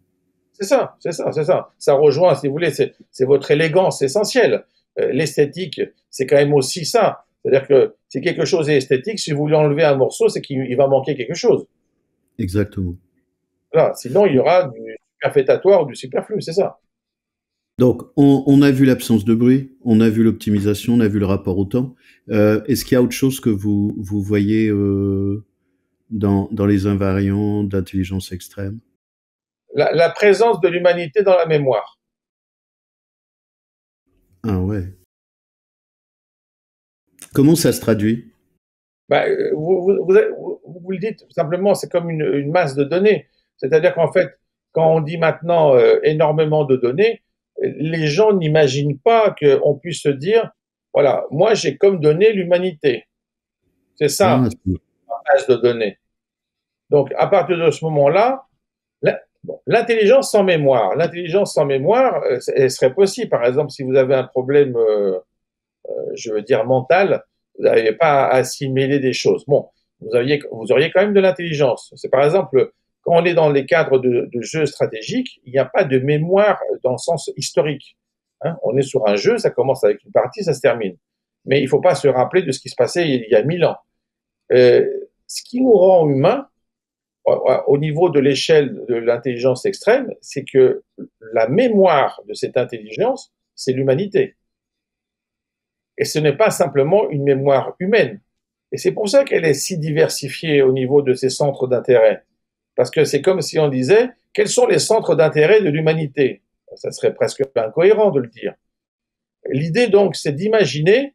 C'est ça, c'est ça, c'est ça. Ça rejoint, si vous voulez, c'est votre élégance essentielle. L'esthétique, c'est quand même aussi ça. C'est-à-dire que si quelque chose est esthétique, si vous voulez enlever un morceau, c'est qu'il va manquer quelque chose. Exactement. Voilà. Sinon, il y aura du superfétatoire ou du superflu, c'est ça. Donc, on a vu l'absence de bruit, on a vu l'optimisation, on a vu le rapport au temps. Est-ce qu'il y a autre chose que vous voyez dans les invariants d'intelligence extrême? La présence de l'humanité dans la mémoire. Ah ouais. Comment ça se traduit? Ben, vous le dites simplement, c'est comme une masse de données. C'est-à-dire qu'en fait, quand on dit maintenant énormément de données, les gens n'imaginent pas qu'on puisse se dire, voilà, moi j'ai comme donnée l'humanité. C'est ça, la masse de données. Donc, à partir de ce moment-là, l'intelligence sans mémoire. L'intelligence sans mémoire, elle serait possible. Par exemple, si vous avez un problème, je veux dire, mental, vous n'arrivez pas à assimiler des choses. Bon, vous auriez quand même de l'intelligence. C'est par exemple, quand on est dans les cadres de jeux stratégiques, il n'y a pas de mémoire dans le sens historique. Hein, on est sur un jeu, ça commence avec une partie, ça se termine. Mais il ne faut pas se rappeler de ce qui se passait il y a 1000 ans. Ce qui nous rend humains, au niveau de l'échelle de l'intelligence extrême, c'est que la mémoire de cette intelligence, c'est l'humanité. Et ce n'est pas simplement une mémoire humaine. Et c'est pour ça qu'elle est si diversifiée au niveau de ses centres d'intérêt. Parce que c'est comme si on disait, quels sont les centres d'intérêt de l'humanité? Ça serait presque incohérent de le dire. L'idée donc, c'est d'imaginer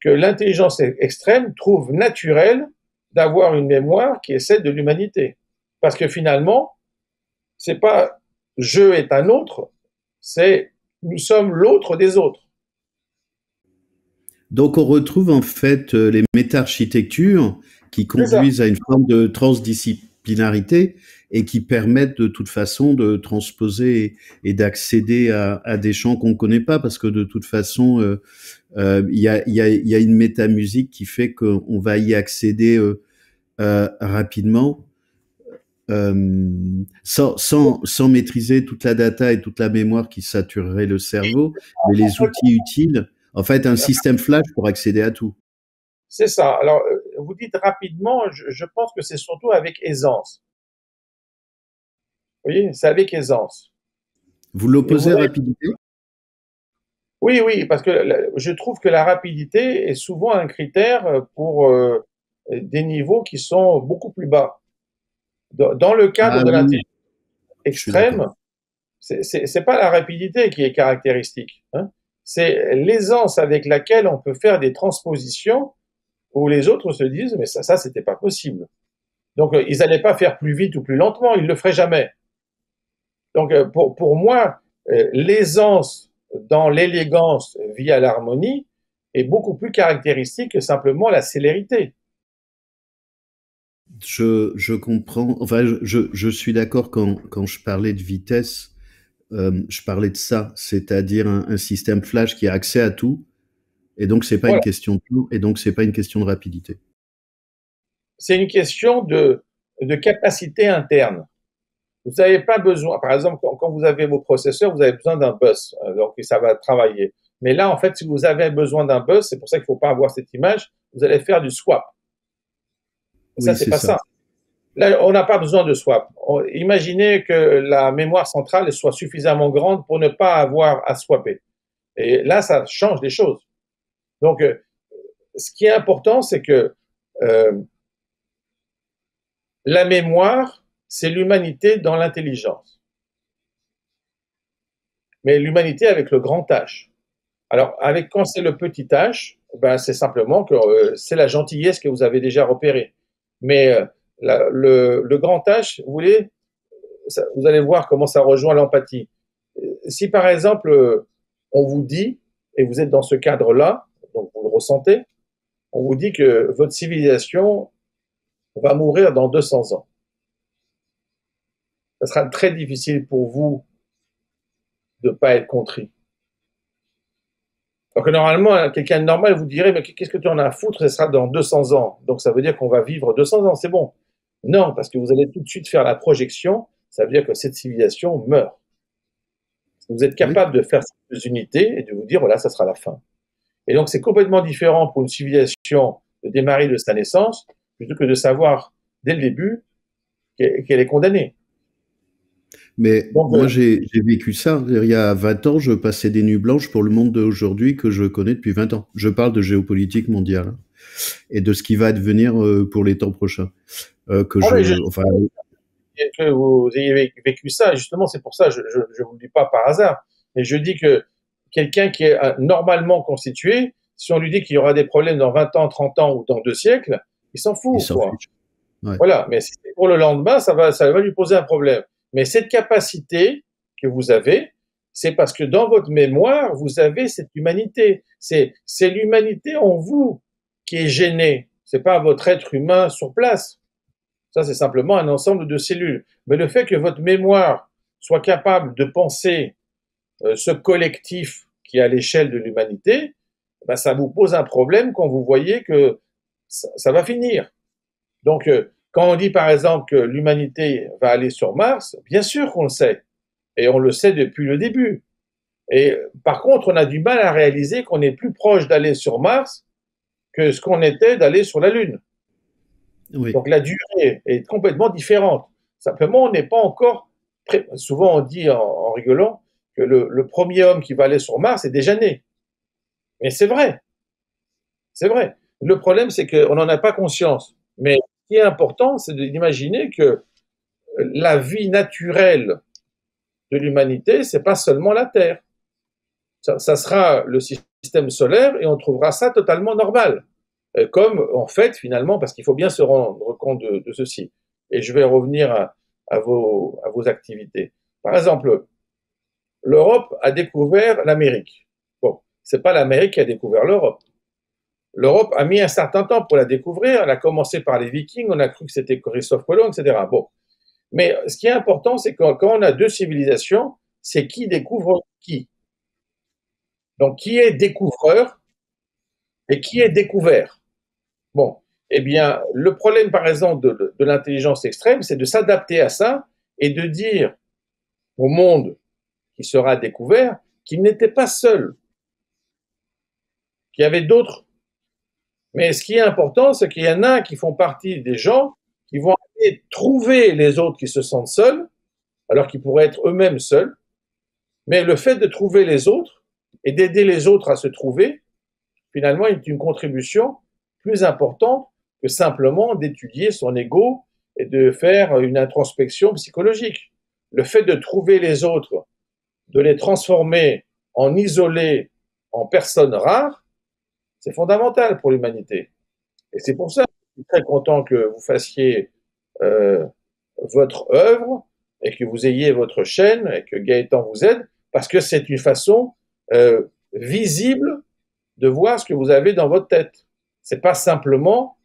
que l'intelligence extrême trouve naturel d'avoir une mémoire qui est celle de l'humanité. Parce que finalement, c'est pas je est un autre, c'est nous sommes l'autre des autres. Donc on retrouve en fait les méta-architectures qui conduisent à une forme de transdisciplinarité et qui permettent de toute façon de transposer et d'accéder à des champs qu'on ne connaît pas, parce que de toute façon, il y a une métamusique qui fait qu'on va y accéder rapidement, sans maîtriser toute la data et toute la mémoire qui saturerait le cerveau, mais les outils utiles, en fait, un système flash pour accéder à tout. C'est ça. Alors, vous dites rapidement, je pense que c'est surtout avec aisance. Vous voyez, c'est avec aisance. Vous l'opposez à rapidité? Oui, oui, parce que je trouve que la rapidité est souvent un critère pour des niveaux qui sont beaucoup plus bas. Dans le cadre de l'intelligence extrême, c'est pas la rapidité qui est caractéristique, hein. C'est l'aisance avec laquelle on peut faire des transpositions où les autres se disent mais ça c'était pas possible. Donc ils n'allaient pas faire plus vite ou plus lentement, ils le feraient jamais. Donc pour moi, l'aisance dans l'élégance via l'harmonie est beaucoup plus caractéristique que simplement la célérité. Je comprends. Enfin, je suis d'accord quand je parlais de vitesse, je parlais de ça, c'est-à-dire un système flash qui a accès à tout, et donc c'est pas une question de tout, et donc c'est pas une question de rapidité. C'est une question de capacité interne. Vous n'avez pas besoin, par exemple, quand vous avez vos processeurs, vous avez besoin d'un bus, donc ça va travailler. Mais là, en fait, si vous avez besoin d'un bus, c'est pour ça qu'il ne faut pas avoir cette image, vous allez faire du swap. Ça, c'est pas ça. Là, on n'a pas besoin de swap. Imaginez que la mémoire centrale soit suffisamment grande pour ne pas avoir à swapper. Et là, ça change les choses. Donc, ce qui est important, c'est que la mémoire, c'est l'humanité dans l'intelligence. Mais l'humanité avec le grand H. Alors, quand c'est le petit H, ben, c'est simplement que c'est la gentillesse que vous avez déjà repérée. Mais le grand H, vous allez voir comment ça rejoint l'empathie. Si par exemple, on vous dit, et vous êtes dans ce cadre-là, donc vous le ressentez, on vous dit que votre civilisation va mourir dans 200 ans. Ça sera très difficile pour vous de ne pas être contrit. Donc normalement, quelqu'un de normal vous dirait, mais qu'est-ce que tu en as à foutre, ça sera dans 200 ans. Donc ça veut dire qu'on va vivre 200 ans, c'est bon. Non, parce que vous allez tout de suite faire la projection, ça veut dire que cette civilisation meurt. Vous êtes capable de faire ces unités et de vous dire, voilà, ça sera la fin. Et donc c'est complètement différent pour une civilisation de démarrer de sa naissance, plutôt que de savoir dès le début qu'elle est condamnée. Mais donc, moi, j'ai vécu ça. Il y a 20 ans, je passais des nuits blanches pour le monde d'aujourd'hui que je connais depuis 20 ans. Je parle de géopolitique mondiale et de ce qui va advenir pour les temps prochains. Que vous ayez vécu ça, justement, c'est pour ça, je ne vous le dis pas par hasard, mais je dis que quelqu'un qui est normalement constitué, si on lui dit qu'il y aura des problèmes dans 20 ans, 30 ans ou dans 2 siècles, il s'en fout. Ouais. Voilà, mais si c'est pour le lendemain, ça va lui poser un problème. Mais cette capacité que vous avez, c'est parce que dans votre mémoire, vous avez cette humanité. C'est l'humanité en vous qui est gênée. C'est pas votre être humain sur place. Ça, c'est simplement un ensemble de cellules. Mais le fait que votre mémoire soit capable de penser ce collectif qui est à l'échelle de l'humanité, ben, ça vous pose un problème quand vous voyez que ça va finir. Donc, quand on dit par exemple que l'humanité va aller sur Mars, bien sûr qu'on le sait. Et on le sait depuis le début. Et par contre, on a du mal à réaliser qu'on est plus proche d'aller sur Mars que ce qu'on était d'aller sur la Lune. Oui. Donc la durée est complètement différente. Simplement, on n'est pas encore prêt. Souvent, on dit en rigolant que le premier homme qui va aller sur Mars est déjà né. Mais c'est vrai, c'est vrai. Le problème, c'est qu'on n'en a pas conscience. Mais ce qui est important, c'est d'imaginer que la vie naturelle de l'humanité, c'est pas seulement la Terre. Ça sera le système solaire et on trouvera ça totalement normal. Comme, en fait, finalement, parce qu'il faut bien se rendre compte de ceci. Et je vais revenir à vos activités. Par exemple, l'Europe a découvert l'Amérique. Bon, c'est pas l'Amérique qui a découvert l'Europe. L'Europe a mis un certain temps pour la découvrir. Elle a commencé par les Vikings, on a cru que c'était Christophe Colomb, etc. Bon. Mais ce qui est important, c'est que quand on a deux civilisations, c'est qui découvre qui. Donc, qui est découvreur et qui est découvert. Bon. Eh bien, le problème, par exemple, de l'intelligence extrême, c'est de s'adapter à ça et de dire au monde qui sera découvert qu'il n'était pas seul, qu'il y avait d'autres. Mais ce qui est important, c'est qu'il y en a qui font partie des gens qui vont aller trouver les autres qui se sentent seuls, alors qu'ils pourraient être eux-mêmes seuls. Mais le fait de trouver les autres et d'aider les autres à se trouver, finalement, est une contribution plus importante que simplement d'étudier son ego et de faire une introspection psychologique. Le fait de trouver les autres, de les transformer en isolés, en personnes rares, c'est fondamental pour l'humanité. Et c'est pour ça que je suis très content que vous fassiez euh, votre œuvre et que vous ayez votre chaîne et que Gaëtan vous aide, parce que c'est une façon visible de voir ce que vous avez dans votre tête. C'est pas simplement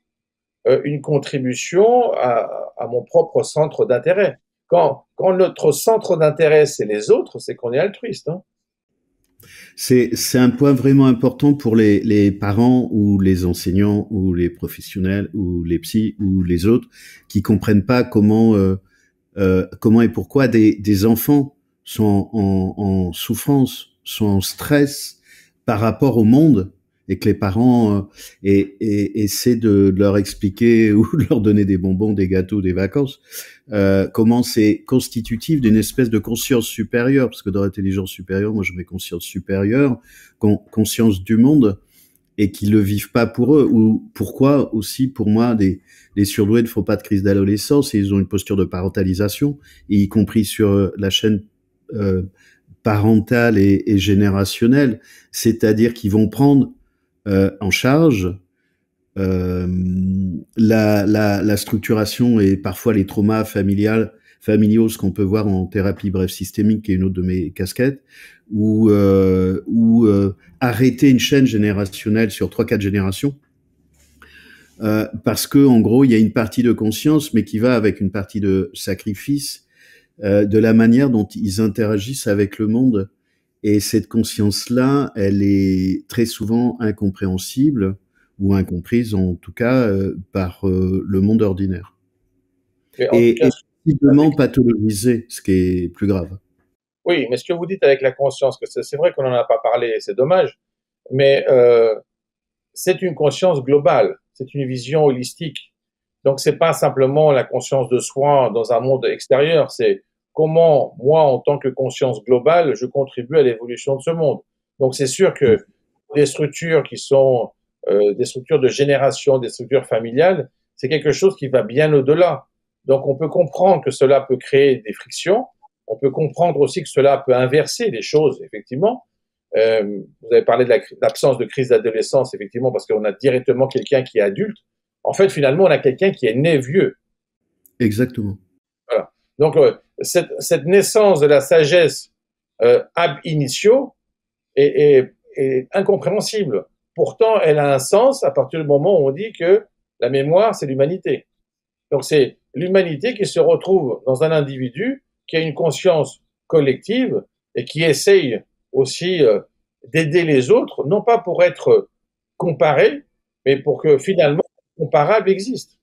une contribution à mon propre centre d'intérêt. Quand notre centre d'intérêt, c'est les autres, c'est qu'on est altruiste. Hein. C'est un point vraiment important pour les parents ou les enseignants ou les professionnels ou les psys ou les autres qui comprennent pas comment et pourquoi des enfants sont en souffrance, sont en stress par rapport au monde et que les parents essaient de leur expliquer ou de leur donner des bonbons, des gâteaux, des vacances, comment c'est constitutif d'une espèce de conscience supérieure, parce que dans l'intelligence supérieure, moi je mets conscience supérieure, conscience du monde, et qu'ils le vivent pas pour eux, ou pourquoi aussi pour moi les surdoués ne font pas de crise d'adolescence et ils ont une posture de parentalisation, et y compris sur la chaîne parentale et générationnelle, c'est-à-dire qu'ils vont prendre en charge la structuration et parfois les traumas familiaux, ce qu'on peut voir en thérapie brève systémique, qui est une autre de mes casquettes, ou arrêter une chaîne générationnelle sur 3-4 générations, parce que en gros il y a une partie de conscience, mais qui va avec une partie de sacrifice, de la manière dont ils interagissent avec le monde. Et cette conscience-là, elle est très souvent incompréhensible ou incomprise, en tout cas, par le monde ordinaire. Et possiblement pathologisée, ce qui est plus grave. Oui, mais ce que vous dites avec la conscience, que c'est vrai qu'on n'en a pas parlé, c'est dommage, mais c'est une conscience globale, c'est une vision holistique. Donc c'est pas simplement la conscience de soi dans un monde extérieur, c'est comment moi, en tant que conscience globale, je contribue à l'évolution de ce monde. Donc c'est sûr que des structures qui sont des structures de génération, des structures familiales, c'est quelque chose qui va bien au-delà. Donc on peut comprendre que cela peut créer des frictions, on peut comprendre aussi que cela peut inverser les choses, effectivement. Vous avez parlé de l'absence de crise d'adolescence, effectivement, parce qu'on a directement quelqu'un qui est adulte. En fait, finalement, on a quelqu'un qui est né vieux. Exactement. Voilà. Donc, cette naissance de la sagesse ab initio est incompréhensible. Pourtant, elle a un sens à partir du moment où on dit que la mémoire, c'est l'humanité. Donc, c'est l'humanité qui se retrouve dans un individu qui a une conscience collective et qui essaye aussi d'aider les autres, non pas pour être comparé, mais pour que finalement, comparable existe.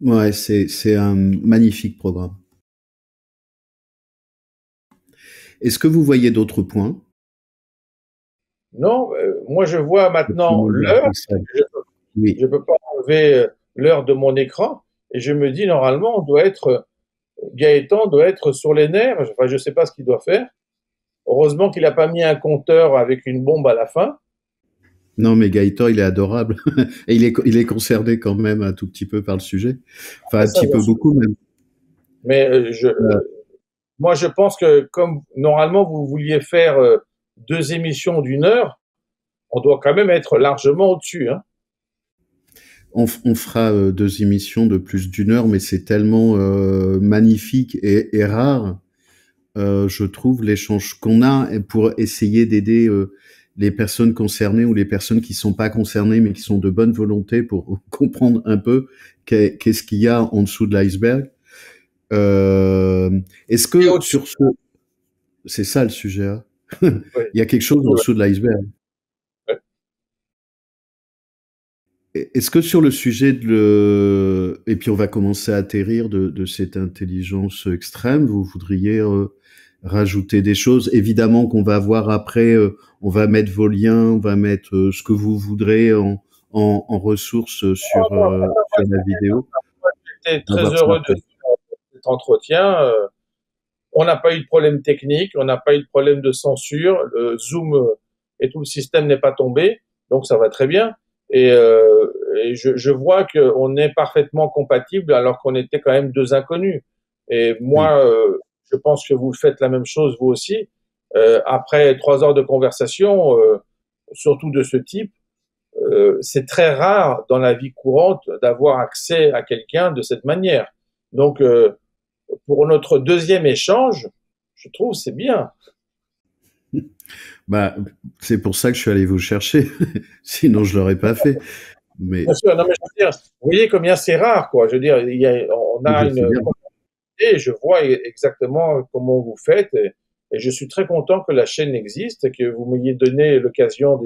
Ouais, c'est un magnifique programme. Est-ce que vous voyez d'autres points? Non, moi je vois maintenant l'heure. Oui. Je peux pas enlever l'heure de mon écran et je me dis, normalement, Gaëtan doit être sur les nerfs. Enfin, je sais pas ce qu'il doit faire. Heureusement qu'il n'a pas mis un compteur avec une bombe à la fin. Non, mais Gaëtan, il est adorable. Et il est concerné quand même un tout petit peu par le sujet. Enfin, Ah, un ça, petit bien peu sûr. beaucoup même. Mais Euh, moi, je pense que comme normalement vous vouliez faire 2 émissions d'1 heure, on doit quand même être largement au-dessus, hein. on fera 2 émissions de plus d'1 heure, mais c'est tellement magnifique et rare, je trouve, l'échange qu'on a pour essayer d'aider les personnes concernées ou les personnes qui sont pas concernées mais qui sont de bonne volonté pour comprendre un peu qu'est-ce qu'il y a en dessous de l'iceberg. Euh, Est-ce Et que au-dessus, sur ce, c'est ça le sujet, hein. oui. Il y a quelque chose en Ouais, dessous de l'iceberg. ouais. Est-ce que sur le sujet et puis on va commencer à atterrir de cette intelligence extrême, vous voudriez rajouter des choses? Évidemment qu'on va voir après, on va mettre vos liens, on va mettre ce que vous voudrez en ressources sur la vidéo. J'étais On va très voir ça heureux de après. cet entretien. On n'a pas eu de problème technique, on n'a pas eu de problème de censure, le Zoom et tout le système n'est pas tombé, donc ça va très bien. Et, je vois qu'on est parfaitement compatible alors qu'on était quand même deux inconnus. Et Oui. moi, je pense que vous faites la même chose vous aussi. Après 3 heures de conversation, surtout de ce type, c'est très rare dans la vie courante d'avoir accès à quelqu'un de cette manière. Donc, pour notre deuxième échange, je trouve c'est bien. Bah, c'est pour ça que je suis allé vous chercher. Sinon, je l'aurais pas fait. Mais Bien sûr, non, mais je veux dire, vous voyez combien c'est rare, quoi. Je veux dire, on a je sais une bien. complicité, je vois exactement comment vous faites, et je suis très content que la chaîne existe et que vous m'ayez donné l'occasion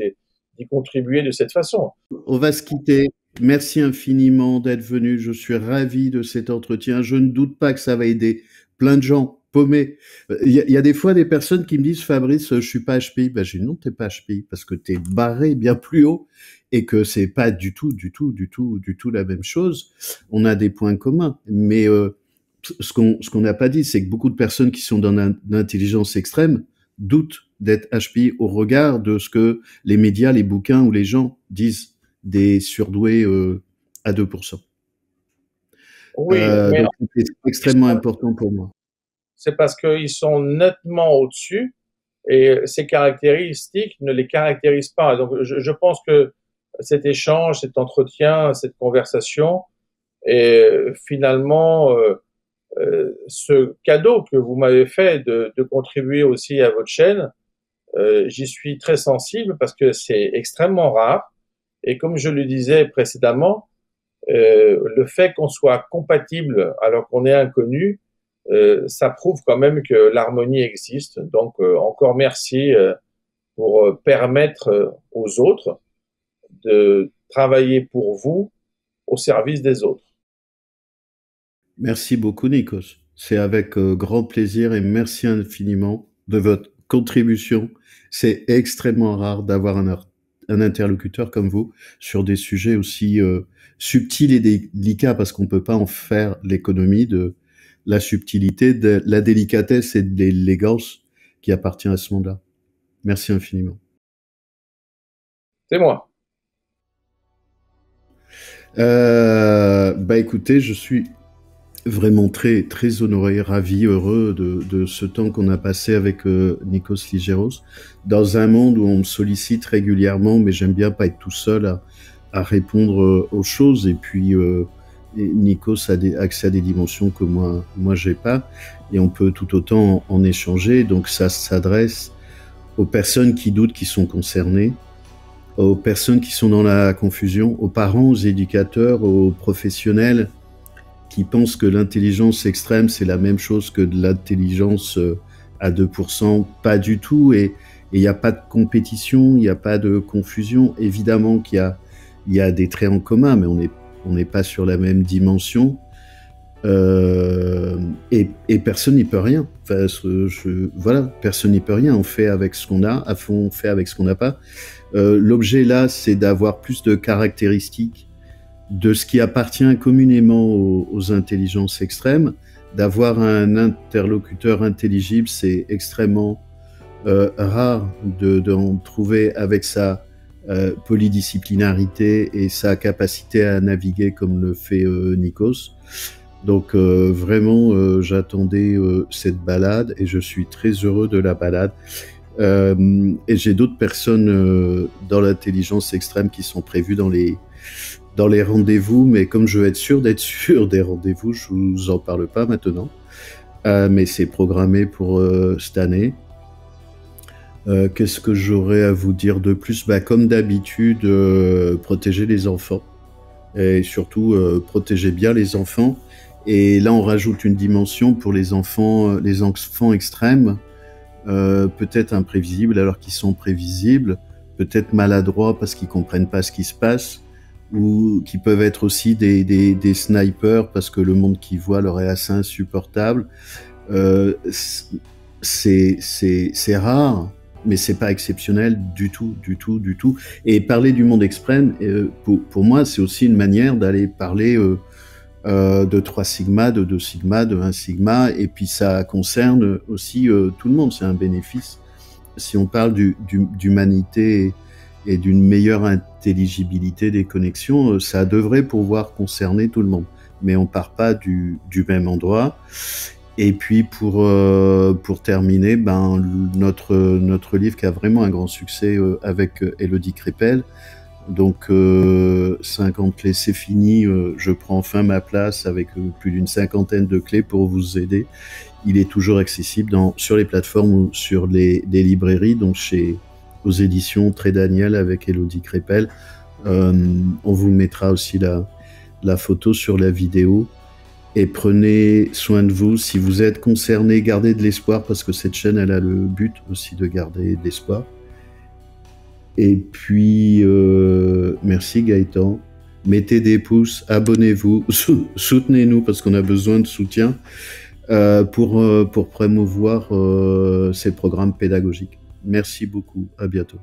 d'y contribuer de cette façon. On va se quitter. Merci infiniment d'être venu. Je suis ravi de cet entretien. Je ne doute pas que ça va aider plein de gens paumés. Il y a des fois des personnes qui me disent, Fabrice, je suis pas HPI. Ben, je dis non, t'es pas HPI parce que t'es barré bien plus haut et que c'est pas du tout, du tout, du tout, du tout la même chose. On a des points communs, mais ce qu'on n'a pas dit, c'est que beaucoup de personnes qui sont dans l'intelligence extrême doutent d'être HPI au regard de ce que les médias, les bouquins ou les gens disent des surdoués à 2%. Oui, mais Donc c'est extrêmement important pour moi. c'est parce qu'ils sont nettement au-dessus et ces caractéristiques ne les caractérisent pas. Donc, je pense que cet échange, cet entretien, cette conversation est finalement ce cadeau que vous m'avez fait de contribuer aussi à votre chaîne. J'y suis très sensible parce que c'est extrêmement rare. Et comme je le disais précédemment, le fait qu'on soit compatible alors qu'on est inconnu, ça prouve quand même que l'harmonie existe. Donc encore merci pour permettre aux autres de travailler pour vous au service des autres. Merci beaucoup, Nikos. C'est avec grand plaisir et merci infiniment de votre contribution. C'est extrêmement rare d'avoir un interlocuteur comme vous sur des sujets aussi subtils et délicats parce qu'on peut pas en faire l'économie de la subtilité, de la délicatesse et de l'élégance qui appartient à ce monde-là. Merci infiniment. C'est moi. Bah écoutez, je suis vraiment très très honoré, ravi, heureux de ce temps qu'on a passé avec Nikos Ligeros dans un monde où on me sollicite régulièrement, mais j'aime bien pas être tout seul à répondre aux choses. Et puis Nikos a accès à des dimensions que moi j'ai pas, et on peut tout autant en échanger. Donc ça s'adresse aux personnes qui doutent, qui sont concernées, aux personnes qui sont dans la confusion, aux parents, aux éducateurs, aux professionnels qui pensent que l'intelligence extrême, c'est la même chose que de l'intelligence à 2%. Pas du tout. Et il n'y a pas de compétition, il n'y a pas de confusion. Évidemment qu'il y a des traits en commun, mais on n'est pas sur la même dimension. Et personne n'y peut rien. Enfin, voilà, personne n'y peut rien. On fait avec ce qu'on a, on fait avec ce qu'on n'a pas. L'objet là, c'est d'avoir plus de caractéristiques de ce qui appartient communément aux intelligences extrêmes. D'avoir un interlocuteur intelligible, c'est extrêmement rare d'en trouver avec sa polydisciplinarité et sa capacité à naviguer comme le fait Nikos. Donc vraiment, j'attendais cette balade et je suis très heureux de la balade. Et j'ai d'autres personnes dans l'intelligence extrême qui sont prévues dans les rendez-vous, mais comme je veux être sûr d'être sûr des rendez-vous, je vous en parle pas maintenant. Mais c'est programmé pour cette année. Qu'est-ce que j'aurais à vous dire de plus? Comme d'habitude, protégez les enfants. Et surtout, protégez bien les enfants. Et là, on rajoute une dimension pour les enfants extrêmes, peut-être imprévisibles alors qu'ils sont prévisibles, peut-être maladroits parce qu'ils comprennent pas ce qui se passe, ou qui peuvent être aussi des snipers parce que le monde qu'ils voient leur est assez insupportable. C'est rare, mais c'est pas exceptionnel du tout. Et parler du monde extrême, pour moi, c'est aussi une manière d'aller parler de 3 sigma, de 2 sigma, de 1 sigma, et puis ça concerne aussi tout le monde. C'est un bénéfice. Si on parle d'humanité et d'une meilleure intelligibilité des connexions, ça devrait pouvoir concerner tout le monde. Mais on part pas du même endroit. Et puis pour terminer, notre livre qui a vraiment un grand succès avec Élodie Crépel. Donc 50 clés, c'est fini. Je prends enfin ma place avec plus d'une 50aine de clés pour vous aider. Il est toujours accessible sur les plateformes ou sur les librairies, donc aux éditions Très Daniel avec Élodie Crépel. On vous mettra aussi la photo sur la vidéo. Et prenez soin de vous. Si vous êtes concerné, gardez de l'espoir, parce que cette chaîne, elle a le but aussi de garder de l'espoir. Et puis, merci Gaëtan. Mettez des pouces, abonnez-vous, soutenez-nous parce qu'on a besoin de soutien pour promouvoir ces programmes pédagogiques. Merci beaucoup, à bientôt.